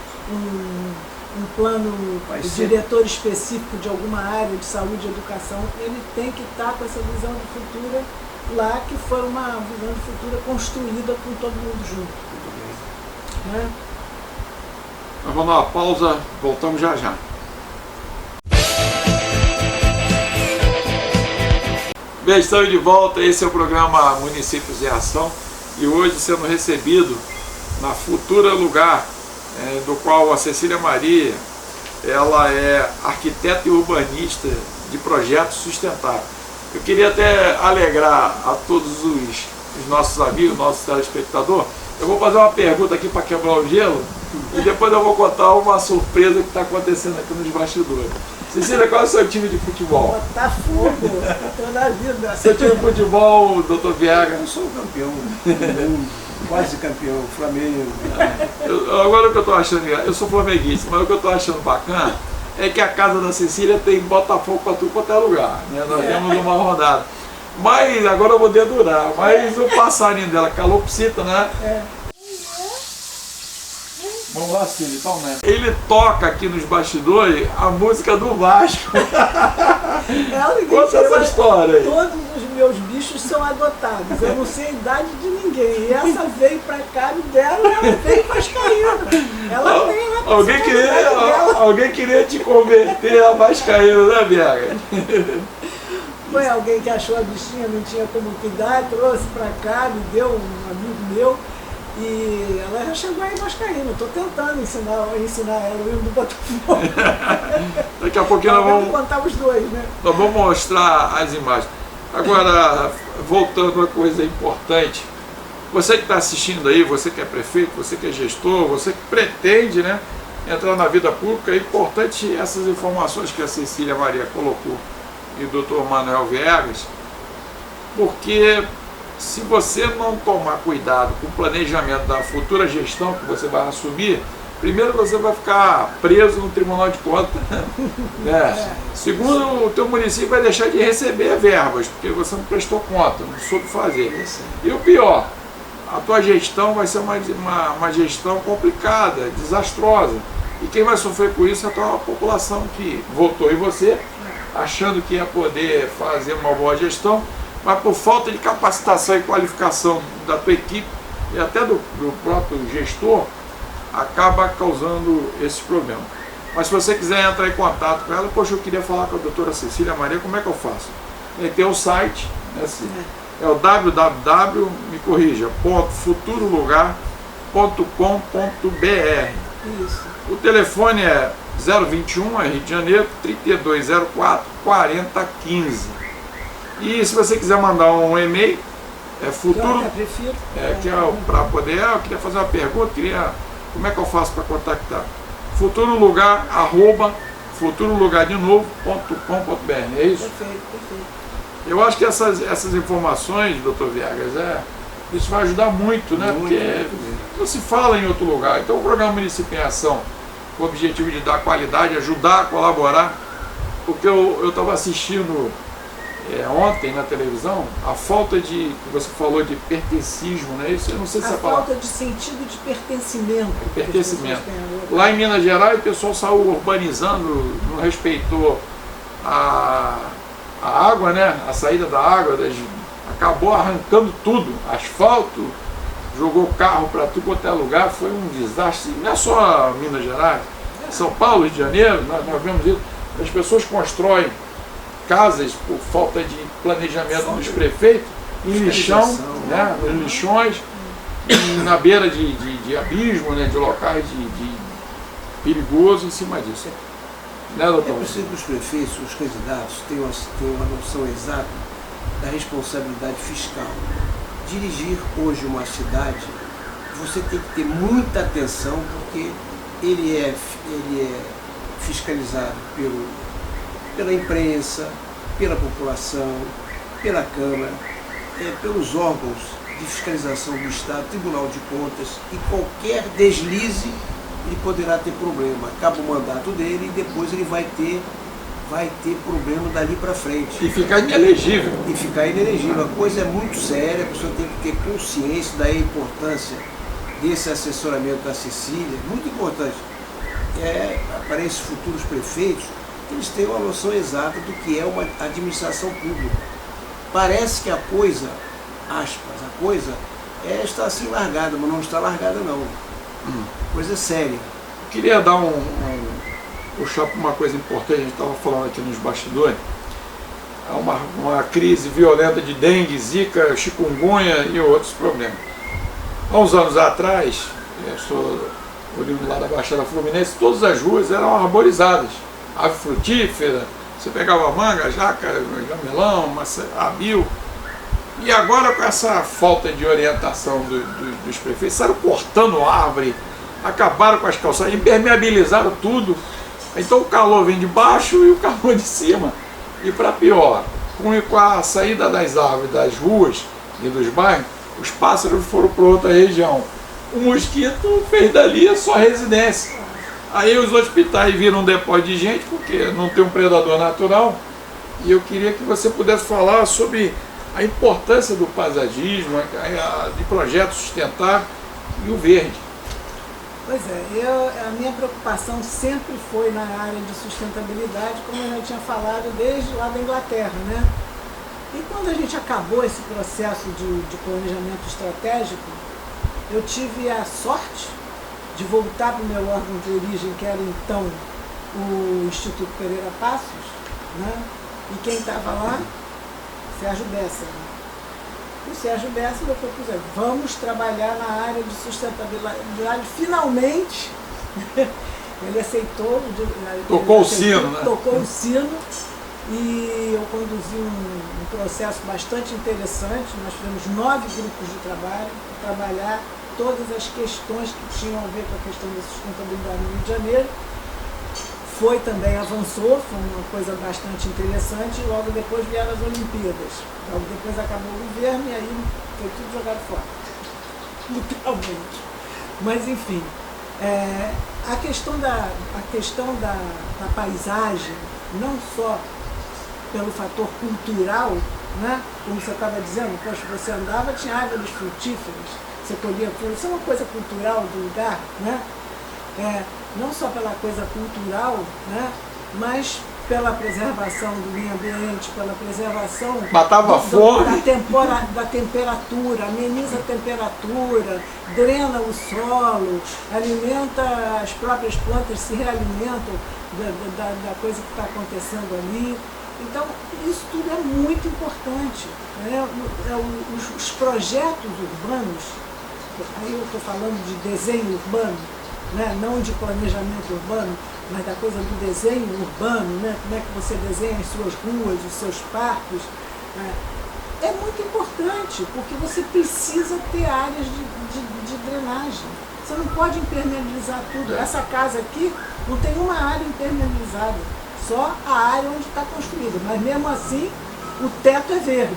plano diretor específico de alguma área de saúde e educação, ele tem que estar com essa visão de futuro lá, que foi uma visão de futuro construída com todo mundo junto. Muito bem. Né? Nós vamos dar uma pausa, voltamos já já. Bem, estamos de volta, esse é o programa Municípios em Ação e hoje sendo recebido na Futura Lugar, do qual a Cecília Maria, ela é arquiteta e urbanista de projetos sustentáveis. Eu queria até alegrar a todos os nossos amigos, nossos telespectadores. Eu vou fazer uma pergunta aqui para quebrar o gelo e depois eu vou contar uma surpresa que está acontecendo aqui nos bastidores. Cecília, qual é o seu time de futebol? Botafogo, toda a vida. Seu time de futebol, doutor Viega? Eu sou campeão, quase campeão, Flamengo. Agora o que eu estou achando, eu sou flamenguista, mas o que eu estou achando bacana é que a casa da Cecília tem Botafogo para tudo quanto é lugar, né? Nós temos uma rodada. Mas agora eu vou dedurar. Mas o passarinho dela, calopsita, né? É. Vamos lá, Cílio, então, né? Ele toca aqui nos bastidores a música do Vasco. Conta essa história aí. Todos os meus bichos são adotados. Eu não sei a idade de ninguém. E essa veio pra cá e dela, ela veio vascaína. Ela tem lá. Alguém queria te converter a vascaína, né, Biaga? Foi alguém que achou a bichinha, não tinha como cuidar, trouxe pra cá, me deu um amigo meu. E ela já chegou aí vascaína. Estou tentando ensinar ela o hino do Botafogo. Daqui a pouquinho nós vamos contar os dois, né? Nós vamos mostrar as imagens. Agora, voltando a uma coisa importante, você que está assistindo aí, você que é prefeito, você que é gestor, você que pretende, né, entrar na vida pública, é importante essas informações que a Cecília Maria colocou e o Dr. Manuel Viegas, porque se você não tomar cuidado com o planejamento da futura gestão que você vai assumir, primeiro você vai ficar preso no Tribunal de Contas, né? Segundo, o teu município vai deixar de receber verbas, porque você não prestou conta, não soube fazer. E o pior, a tua gestão vai ser uma gestão complicada, desastrosa. E quem vai sofrer com isso é a tua população que votou em você, achando que ia poder fazer uma boa gestão, mas por falta de capacitação e qualificação da tua equipe e até do próprio gestor, acaba causando esse problema. Mas se você quiser entrar em contato com ela, poxa, eu queria falar com a doutora Cecília Maria, como é que eu faço? Tem o site, né, assim, é o www.futurolugar.com.br. Isso. O telefone é 021, é Rio de Janeiro, 3204 4015. E se você quiser mandar um e-mail, é futuro. Que é para poder. Eu queria fazer uma pergunta, como é que eu faço para contactar? Futurolugar, futurolugardennovo.com.br, é isso? Perfeito. Eu acho que essas informações, doutor Viegas, isso vai ajudar muito, né? Porque não se fala em outro lugar. Então o programa Município em Ação, com o objetivo de dar qualidade, ajudar a colaborar, porque eu estava assistindo ontem na televisão, a falta que você falou de pertencismo, né? Isso, eu não sei se a falta de sentido de pertencimento. Lá em Minas Gerais o pessoal saiu urbanizando, não respeitou a água, né? A saída da água, acabou arrancando tudo, asfalto, jogou carro para tudo quanto é lugar, foi um desastre. Não é só Minas Gerais, São Paulo, Rio de Janeiro, nós vemos isso. As pessoas constroem casas por falta de planejamento dos prefeitos, em lixão, né, em lixões, na beira de abismo, né, de locais de perigoso em cima disso. Né, doutor? É preciso que os prefeitos, os candidatos, tenham uma noção exata da responsabilidade fiscal. Dirigir hoje uma cidade, você tem que ter muita atenção, porque ele é fiscalizado pela imprensa, pela população, pela Câmara, pelos órgãos de fiscalização do Estado, Tribunal de Contas, e qualquer deslize ele poderá ter problema. Acaba o mandato dele e depois ele vai ter problema dali para frente. E ficar inelegível. A coisa é muito séria, a pessoa tem que ter consciência da importância desse assessoramento da Cecília, muito importante. Para esses futuros prefeitos, eles têm uma noção exata do que é uma administração pública. Parece que a coisa, está assim largada, mas não está largada não. Coisa séria. Queria dar puxar para uma coisa importante, a gente estava falando aqui nos bastidores, uma crise violenta de dengue, zika, chikungunya e outros problemas. Há uns anos atrás, eu sou oriundo lá da Baixada Fluminense, todas as ruas eram arborizadas, ave frutífera, você pegava manga, jaca, jamelão, abil. E agora, com essa falta de orientação dos prefeitos, saíram cortando árvore, acabaram com as calçadas, impermeabilizaram tudo. Então o calor vem de baixo e o calor de cima. E para pior, com a saída das árvores das ruas e dos bairros, os pássaros foram para outra região. O mosquito fez dali a sua residência. Aí os hospitais viram um depósito de gente, porque não tem um predador natural. E eu queria que você pudesse falar sobre a importância do paisagismo, de projetos sustentáveis e o verde. Pois é, a minha preocupação sempre foi na área de sustentabilidade, como eu já tinha falado desde lá da Inglaterra, né? E quando a gente acabou esse processo de planejamento estratégico, eu tive a sorte de voltar para o meu órgão de origem, que era então o Instituto Pereira Passos, né? E quem estava lá? Sérgio Bessa. O Sérgio Bessa me propôs, vamos trabalhar na área de sustentabilidade. Finalmente, ele aceitou. Tocou o sino, né? Tocou o sino. E eu conduzi um processo bastante interessante. Nós fizemos 9 grupos de trabalho para trabalhar todas as questões que tinham a ver com a questão da sustentabilidade no Rio de Janeiro. Foi também, avançou, foi uma coisa bastante interessante, e logo depois vieram as Olimpíadas. Logo depois acabou o governo e aí foi tudo jogado fora, literalmente. Mas enfim, a questão da paisagem, não só pelo fator cultural, né? Como você estava dizendo, poxa, você andava, tinha árvores frutíferas, você colhia frutas, isso é uma coisa cultural do lugar, né? Não só pela coisa cultural, né? Mas pela preservação do meio ambiente, pela preservação da temperatura, ameniza a temperatura, drena o solo, alimenta as próprias plantas, se realimentam da coisa que está acontecendo ali. Então, isso tudo é muito importante, né? Os projetos urbanos, aí eu estou falando de desenho urbano, né? Não de planejamento urbano, mas da coisa do desenho urbano, né? Como é que você desenha as suas ruas, os seus parques, né? É muito importante, porque você precisa ter áreas de drenagem. Você não pode impermeabilizar tudo. Essa casa aqui não tem uma área impermeabilizada, só a área onde está construída, mas mesmo assim o teto é verde.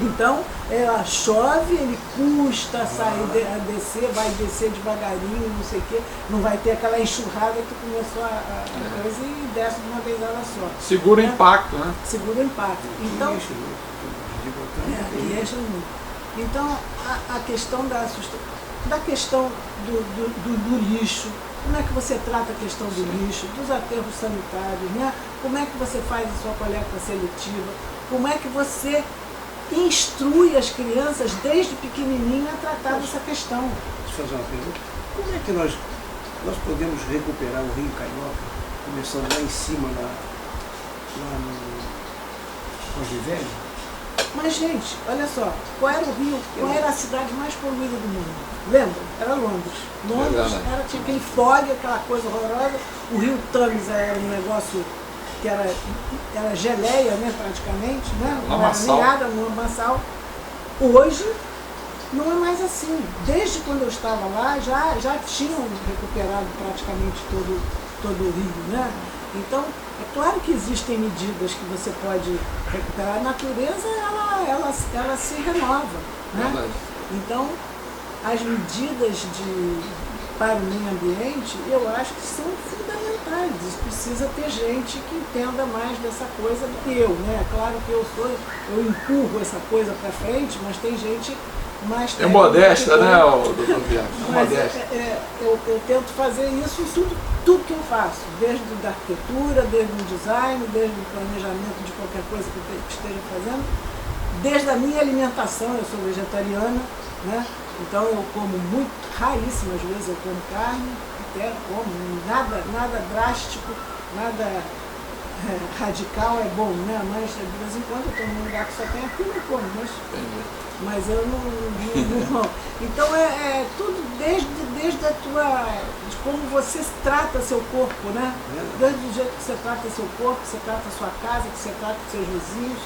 Então, ela chove, ele custa sair, descer, vai descer devagarinho, não sei o quê, não vai ter aquela enxurrada que começou a coisa e desce de uma vez ela só. Segura o impacto, né? Segura o impacto. Então, então a questão da questão do lixo, como é que você trata a questão do lixo, dos aterros sanitários, né? Como é que você faz a sua coleta seletiva, como é que você instrui as crianças desde pequenininho a tratar dessa questão. Deixa eu fazer uma pergunta. Como é que nós podemos recuperar o Rio Carioca, começando lá em cima, lá no Jorge Velho? Mas, gente, olha só, qual era a cidade mais poluída do mundo? Lembra? Era Londres. Londres tinha aquele fog, aquela coisa horrorosa. O rio Thames era um negócio que era geleia, né, praticamente, né? Não era nem nada, um lamaçal. Hoje não é mais assim. Desde quando eu estava lá, já tinham recuperado praticamente todo o rio, né? Então, é claro que existem medidas que você pode recuperar. A natureza, ela se renova, né? Então, as medidas para o meio ambiente, eu acho que são fundamentais. Precisa ter gente que entenda mais dessa coisa do que eu, né? Claro que eu empurro essa coisa para frente, mas tem gente mais... É modesta, né, doutor Bianchi? Mas eu tento fazer isso em tudo que eu faço, desde a arquitetura, desde o design, desde o planejamento de qualquer coisa que eu esteja fazendo, desde a minha alimentação. Eu sou vegetariana, né? Então eu como muito, raríssimas vezes eu como carne, até como, nada drástico, nada radical é bom, né? Mas de vez em quando eu estou num lugar que só tem aquilo, eu como, mas eu não. Então tudo desde de como você trata seu corpo, né? Desde o jeito que você trata seu corpo, que você trata a sua casa, que você trata os seus vizinhos.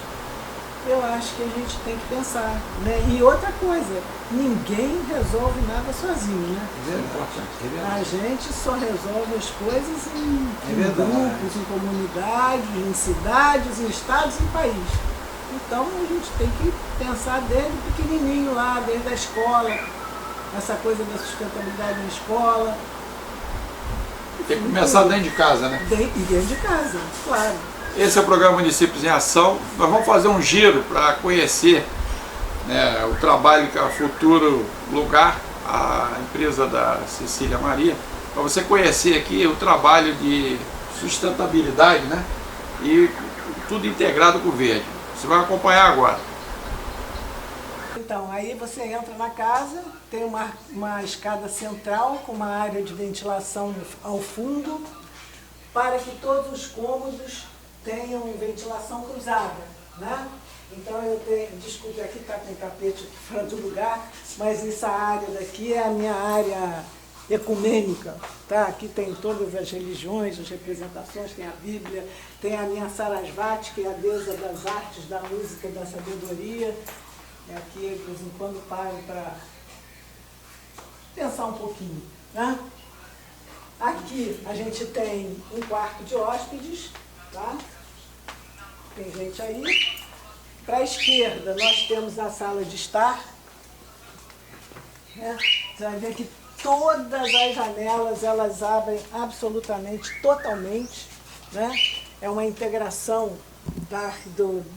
Eu acho que a gente tem que pensar, né? E outra coisa, ninguém resolve nada sozinho, né? É verdade. A gente só resolve as coisas em grupos, em comunidades, em cidades, em estados e em país. Então a gente tem que pensar desde pequenininho lá, desde a escola, essa coisa da sustentabilidade na escola. Tem que começar dentro de casa, né? Dentro de casa, claro. Esse é o programa Municípios em Ação. Nós vamos fazer um giro para conhecer, né, o trabalho que a Futuro Lugar, a empresa da Cecília Maria, para você conhecer aqui o trabalho de sustentabilidade, né, e tudo integrado com o verde. Você vai acompanhar agora. Então, aí você entra na casa, tem uma escada central com uma área de ventilação ao fundo, para que todos os cômodos tenham ventilação cruzada, né? Então eu tenho, desculpe, aqui está com o tapete fora do lugar, mas essa área daqui é a minha área ecumênica, tá? Aqui tem todas as religiões, as representações, tem a Bíblia, tem a minha Sarasvati, que é a deusa das artes, da música, da sabedoria. Aqui de vez em quando paro para pensar um pouquinho, né? Aqui a gente tem um quarto de hóspedes, tá? Tem gente aí. Para a esquerda nós temos a sala de estar, né? Você vai ver que todas as janelas elas abrem absolutamente, totalmente, né? É uma integração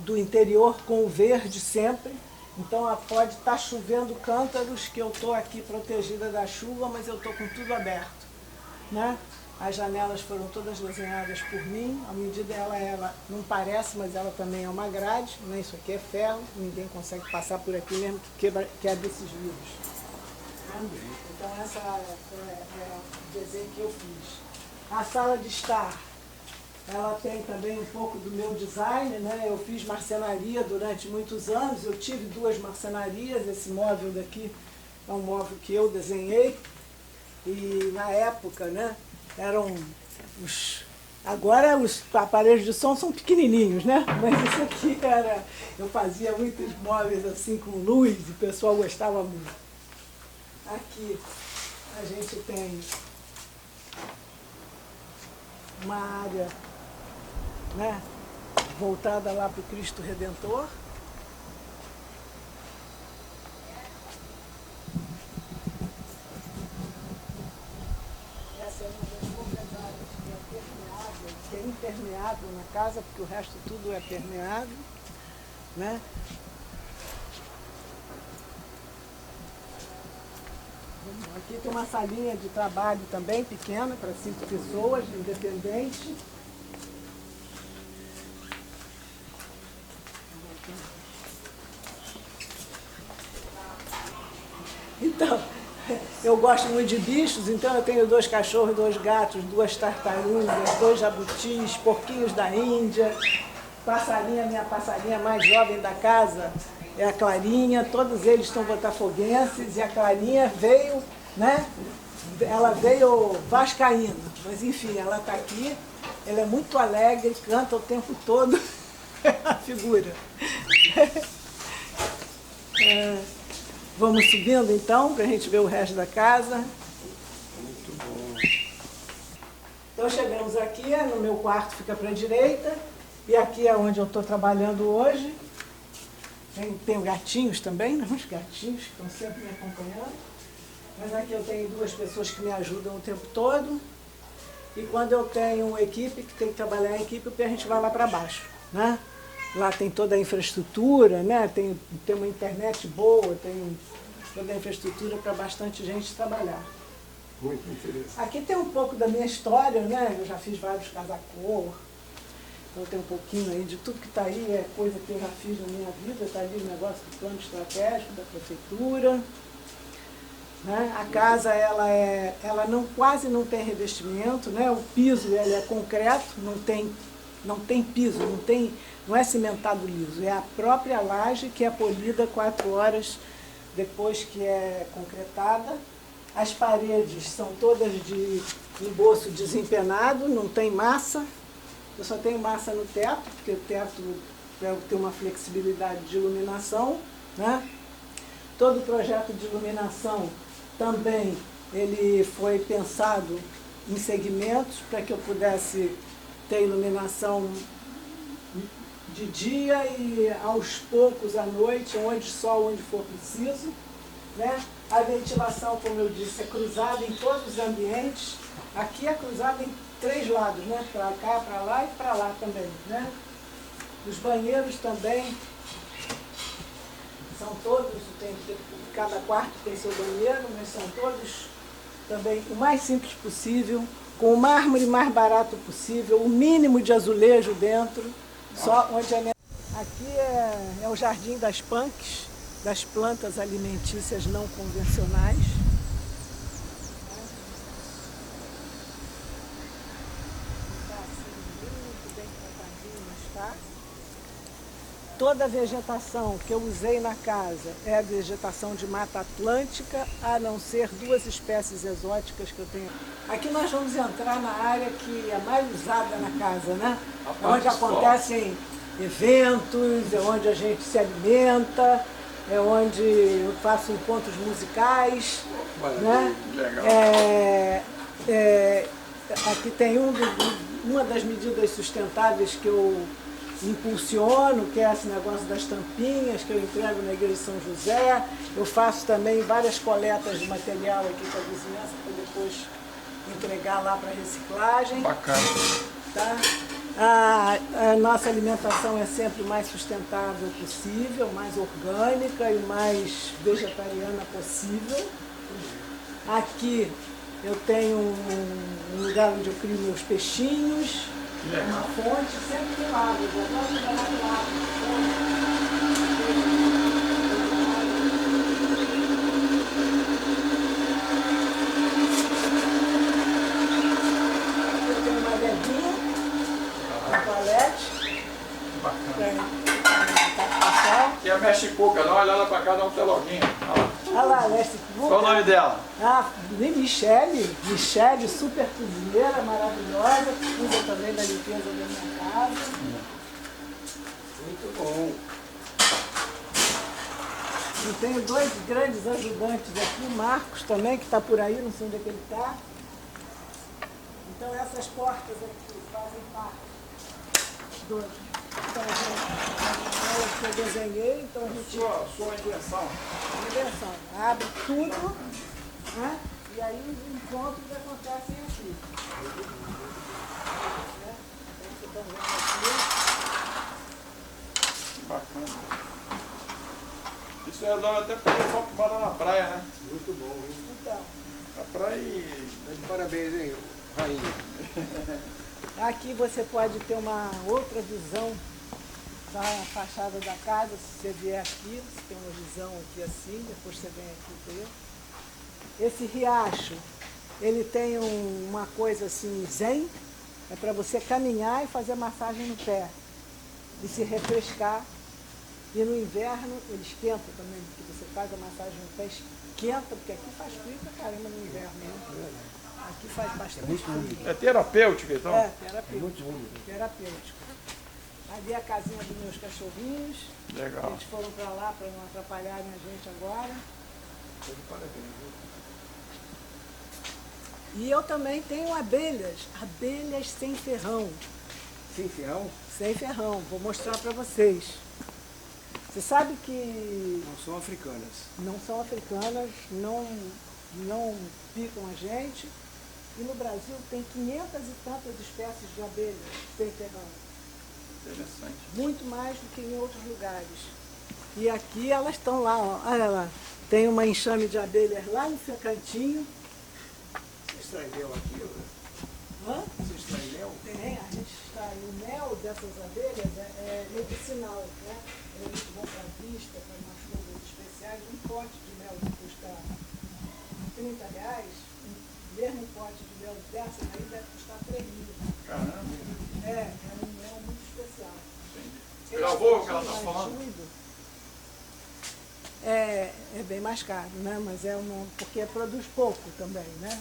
do interior com o verde sempre. Então pode estar chovendo cântaros que eu estou aqui protegida da chuva, mas eu estou com tudo aberto, né? As janelas foram todas desenhadas por mim, a medida ela não parece, mas ela também é uma grade, né? Isso aqui é ferro, ninguém consegue passar por aqui mesmo que quebra esses vidros. Então essa é o desenho que eu fiz. A sala de estar, ela tem também um pouco do meu design, né? Eu fiz marcenaria durante muitos anos, eu tive 2 marcenarias, esse móvel daqui é um móvel que eu desenhei, e na época, né, eram agora os aparelhos de som são pequenininhos, né? Mas isso aqui eu fazia muitos móveis assim com luz e o pessoal gostava muito. Aqui a gente tem uma área, né, voltada lá para o Cristo Redentor. Essa é uma das poucas áreas que é impermeável na casa, porque o resto tudo é permeável, né? Aqui tem uma salinha de trabalho também, pequena, para 5 pessoas, independente. Então, eu gosto muito de bichos, então eu tenho 2 cachorros, 2 gatos, 2 tartarugas, 2 jabutis, porquinhos da Índia, passarinha, minha passarinha mais jovem da casa é a Clarinha, todos eles são botafoguenses e a Clarinha veio, né? Ela veio vascaína, mas enfim, ela está aqui, ela é muito alegre, canta o tempo todo, a figura. Vamos subindo então, para a gente ver o resto da casa. Muito bom. Então chegamos aqui, no meu quarto fica para a direita, e aqui é onde eu estou trabalhando hoje. Tenho gatinhos também, né? Uns gatinhos que estão sempre me acompanhando. Mas aqui eu tenho 2 pessoas que me ajudam o tempo todo. E quando eu tenho uma equipe que tem que trabalhar em equipe, a gente vai lá para baixo, né? Lá tem toda a infraestrutura, né? Tem uma internet boa, tem toda a infraestrutura para bastante gente trabalhar. Muito interessante. Aqui tem um pouco da minha história, né? Eu já fiz vários casa-cor. Então tem um pouquinho aí de tudo que está aí, é coisa que eu já fiz na minha vida, está ali o negócio do plano estratégico da prefeitura. Né? A casa ela quase não tem revestimento, né? O piso ele é concreto, não tem piso, não é cimentado liso, é a própria laje que é polida 4 horas depois que é concretada. As paredes são todas de emboço desempenado, não tem massa. Eu só tenho massa no teto, porque o teto tem uma flexibilidade de iluminação, né? Todo o projeto de iluminação também ele foi pensado em segmentos para que eu pudesse ter iluminação de dia e aos poucos à noite, onde for preciso, né? A ventilação, como eu disse, é cruzada em todos os ambientes. Aqui é cruzada em 3 lados, né? Para cá, para lá e para lá também, né? Os banheiros também são todos, cada quarto tem seu banheiro, mas são todos também o mais simples possível, com o mármore mais barato possível, o mínimo de azulejo dentro, só onde a... Aqui é o Jardim das Punks, das plantas alimentícias não convencionais. Está assim, muito bem tratadinho, está. Toda a vegetação que eu usei na casa é a vegetação de Mata Atlântica, a não ser 2 espécies exóticas que eu tenho. Aqui nós vamos entrar na área que é mais usada na casa, né? É onde acontecem eventos, é onde a gente se alimenta, é onde eu faço encontros musicais, né? Aqui tem uma das medidas sustentáveis que eu impulsiono, que é esse negócio das tampinhas que eu entrego na igreja de São José. Eu faço também várias coletas de material aqui para a vizinhança para depois entregar lá para reciclagem. Bacana. Tá? A nossa alimentação é sempre o mais sustentável possível, mais orgânica e mais vegetariana possível. Aqui eu tenho um lugar onde eu crio meus peixinhos, uma fonte, sempre tem água, eu gosto de trabalhar com água. E a Mexicuca, dá uma olhada pra cá, dá um teloguinho. Olha lá, Mexicuca. Qual o nome dela? Michele, super cozinheira, maravilhosa, cuida também da limpeza da minha casa. Muito bom. Eu tenho 2 grandes ajudantes aqui, o Marcos também, que está por aí, não sei onde é que ele está. Então essas portas aqui fazem parte do... Então, que eu desenhei, então a gente... Sua invenção. Invenção. Abre tudo, né? E aí os encontros acontecem aqui. Vocês estão vendo aqui. Bacana. Isso é dá até para o pessoal que mora na praia, né? Muito bom, hein? Então, A praia e... Parabéns, hein, Rainha. aqui você pode ter uma outra visão da fachada da casa, se você vier aqui, você tem uma visão aqui assim, depois você vem aqui ver. Esse riacho, ele tem uma coisa assim zen, é para você caminhar e fazer massagem no pé, e se refrescar. E no inverno ele esquenta também, porque você faz a massagem no pé, esquenta, porque aqui faz frio pra caramba no inverno, né? Aqui faz bastante frio. É terapêutico, então? É, terapêutico. Terapêutico. Ali é a casinha dos meus cachorrinhos. Legal. Eles foram para lá para não atrapalharem a gente agora. E eu também tenho abelhas sem ferrão. Sem ferrão? Sem ferrão, vou mostrar para vocês. Você sabe que... Não são africanas. Não são africanas, não picam a gente. E no Brasil tem 500 e tantas espécies de abelhas sem ferrão. Interessante. Muito mais do que em outros lugares. E aqui elas estão lá, ó. Olha lá. Tem uma enxame de abelhas lá no seu cantinho. Você extrai mel aqui? Hã? Você extrai mel? Tem, a gente extrai o mel dessas abelhas, é medicinal, né? É muito bom para a vista, para umas coisas especiais. Um pote de mel que custa R$30, mesmo pote de mel dessa aí deve custar 3 mil. Caramba. É um mel muito especial. Você gravou o que ela está falando? É bem mais caro, né? Mas porque produz pouco também, né?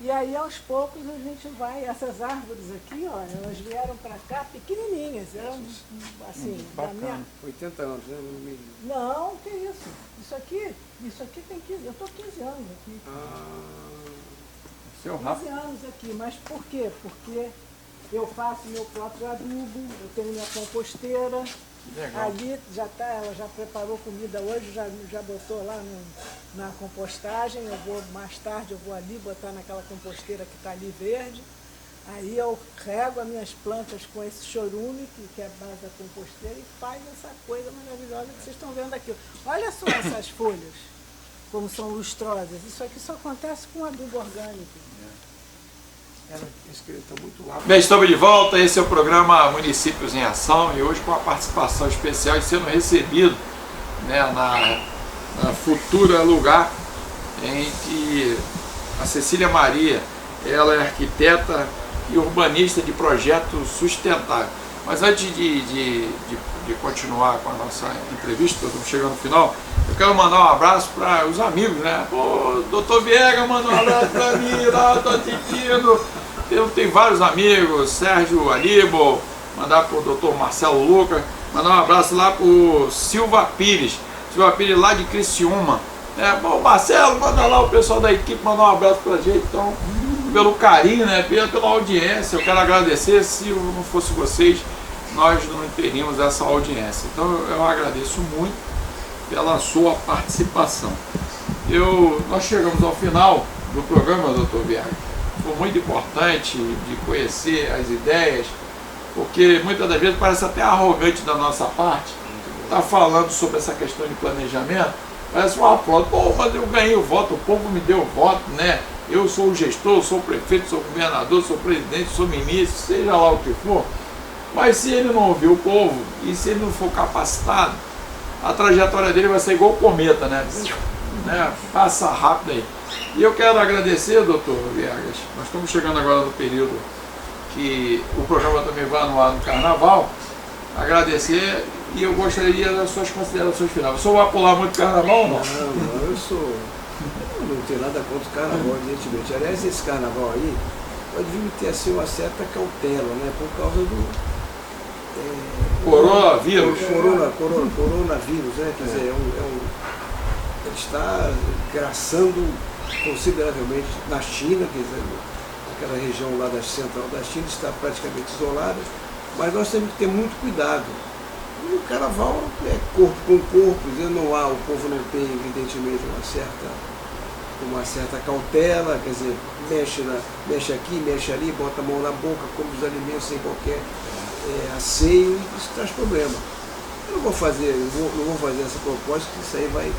E aí aos poucos a gente vai, essas árvores aqui, ó, elas vieram para cá pequenininhas, eram assim, da minha... 80 anos, né? No mínimo. Não, que isso? Isso aqui tem 15, eu estou 15 anos aqui. Seu 15 Rafa. anos aqui, mas por quê? Porque eu faço meu próprio adubo, eu tenho minha composteira. Legal. Ali já tá, ela já preparou comida hoje, já botou lá na compostagem. Mais tarde eu vou ali botar naquela composteira que está ali verde. Aí eu rego as minhas plantas com esse chorume, que é a base da composteira, e faz essa coisa maravilhosa que vocês estão vendo aqui. Olha só essas folhas, como são lustrosas. Isso aqui só acontece com adubo orgânico. Está muito lá. Bem, estamos de volta. Esse é o programa Municípios em Ação e hoje com a participação especial e sendo recebido, né, na Futura Lugar, em que a Cecília Maria, ela é arquiteta e urbanista de projetos sustentáveis. Mas antes de continuar com a nossa entrevista, estamos chegando no final, eu quero mandar um abraço para os amigos, né? Pô, doutor Viega mandou um abraço para mim, lá, tô assistindo. Tem vários amigos, Sérgio Aníbal, mandar para o doutor Marcelo Lucas, mandar um abraço lá para o Silva Pires lá de Criciúma. Bom, Marcelo, manda lá o pessoal da equipe, mandar um abraço para a gente, então, pelo carinho, né, pela audiência, eu quero agradecer. Se não fosse vocês, nós não teríamos essa audiência. Então eu agradeço muito pela sua participação. Nós chegamos ao final do programa, doutor Viega. Foi muito importante de conhecer as ideias, porque muitas das vezes parece até arrogante da nossa parte estar falando sobre essa questão de planejamento. Parece uma afronta. Pô, mas eu ganhei o voto, o povo me deu o voto, né? Eu sou o gestor, sou o prefeito, sou o governador, sou o presidente, sou o ministro, seja lá o que for. Mas se ele não ouvir o povo e se ele não for capacitado, a trajetória dele vai ser igual o cometa, né? Passa rápido aí. E eu quero agradecer, doutor Viegas. Nós estamos chegando agora no período que o programa também vai no ar no Carnaval. Agradecer e eu gostaria das suas considerações finais. O senhor vai pular muito Carnaval ou não? Não, eu não tenho nada contra o Carnaval, evidentemente. Aliás, esse Carnaval aí pode vir ter assim, uma certa cautela, né? Por causa do coronavírus. Coronavírus, né? Quer dizer, ele está graçando consideravelmente na China, quer dizer, aquela região lá da central da China está praticamente isolada, mas nós temos que ter muito cuidado. E o Carnaval é corpo com corpo, o povo não tem, evidentemente, uma certa cautela, quer dizer, mexe aqui, mexe ali, bota a mão na boca, come os alimentos sem qualquer asseio, e isso traz problema. Eu não vou fazer essa proposta, que isso aí vai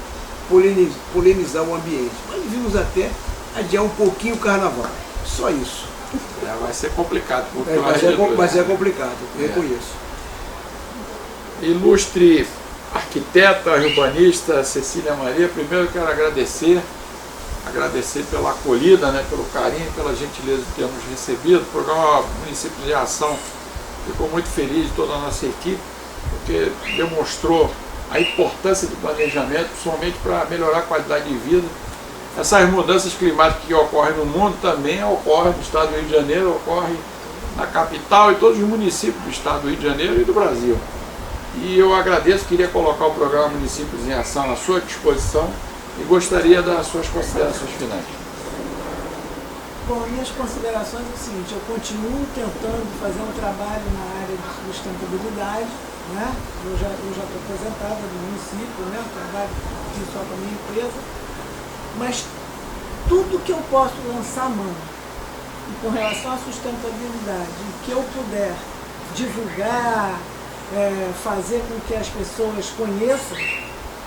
polinizar o ambiente. Mas devíamos até adiar um pouquinho o Carnaval, só isso. Vai ser complicado. Mas é complicado, reconheço. Ilustre arquiteta, urbanista Cecília Maria, primeiro eu quero agradecer pela acolhida, né, pelo carinho, pela gentileza de ter nos recebido. O programa Municípios em Ação ficou muito feliz de toda a nossa equipe, porque demonstrou a importância do planejamento, principalmente para melhorar a qualidade de vida. Essas mudanças climáticas que ocorrem no mundo também ocorrem no estado do Rio de Janeiro, ocorrem na capital e todos os municípios do estado do Rio de Janeiro e do Brasil. E eu agradeço, queria colocar o programa Municípios em Ação à sua disposição e gostaria das suas considerações finais. Bom, minhas considerações é o seguinte: eu continuo tentando fazer um trabalho na área de sustentabilidade, né? Eu já estou aposentada do município, né? Eu trabalho aqui só com a minha empresa, mas tudo que eu posso lançar mão com relação à sustentabilidade, que eu puder divulgar, fazer com que as pessoas conheçam,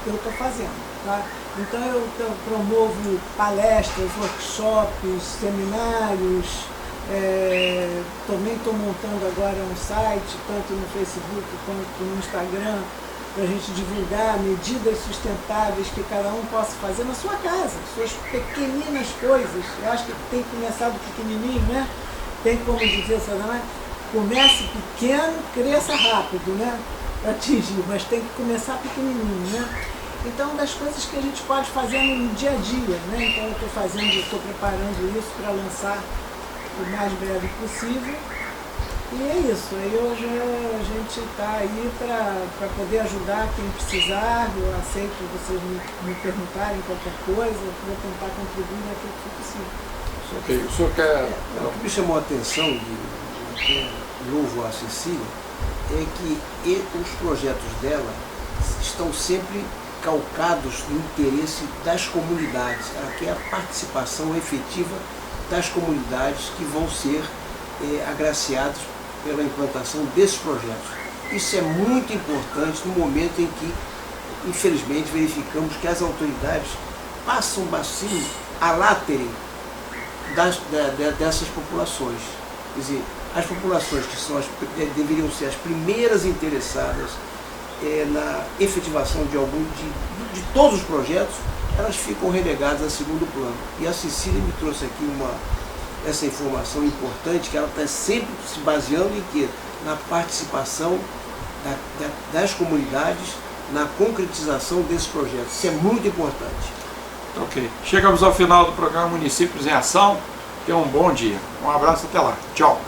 eu estou fazendo, tá? Então eu promovo palestras, workshops, seminários, também estou montando agora um site, tanto no Facebook quanto no Instagram, para a gente divulgar medidas sustentáveis que cada um possa fazer na sua casa, suas pequeninas coisas. Eu acho que tem que começar do pequenininho, né? Tem como dizer, Sadamar, comece pequeno, cresça rápido, né? Para atingir, mas tem que começar pequenininho, né? Então, das coisas que a gente pode fazer no dia a dia, né? Então, eu estou preparando isso para lançar o mais breve possível. E é isso. Aí hoje a gente está aí para poder ajudar quem precisar. Eu aceito vocês me perguntarem qualquer coisa, vou tentar contribuir naquilo que for possível. O senhor quer... O que me chamou a atenção de louvo a Cecília é que os projetos dela estão sempre calcados no interesse das comunidades. Ela quer a participação efetiva das comunidades que vão ser agraciados pela implantação desses projetos. Isso é muito importante no momento em que, infelizmente, verificamos que as autoridades passam bastante a látere dessas populações. Quer dizer, as populações que são deveriam ser as primeiras interessadas na efetivação de todos os projetos, elas ficam relegadas a segundo plano. E a Cecília me trouxe aqui essa informação importante, que ela está sempre se baseando em quê? Na participação das comunidades, na concretização desses projetos. Isso é muito importante. Ok. Chegamos ao final do programa Municípios em Ação. Tenha um bom dia. Um abraço, até lá. Tchau.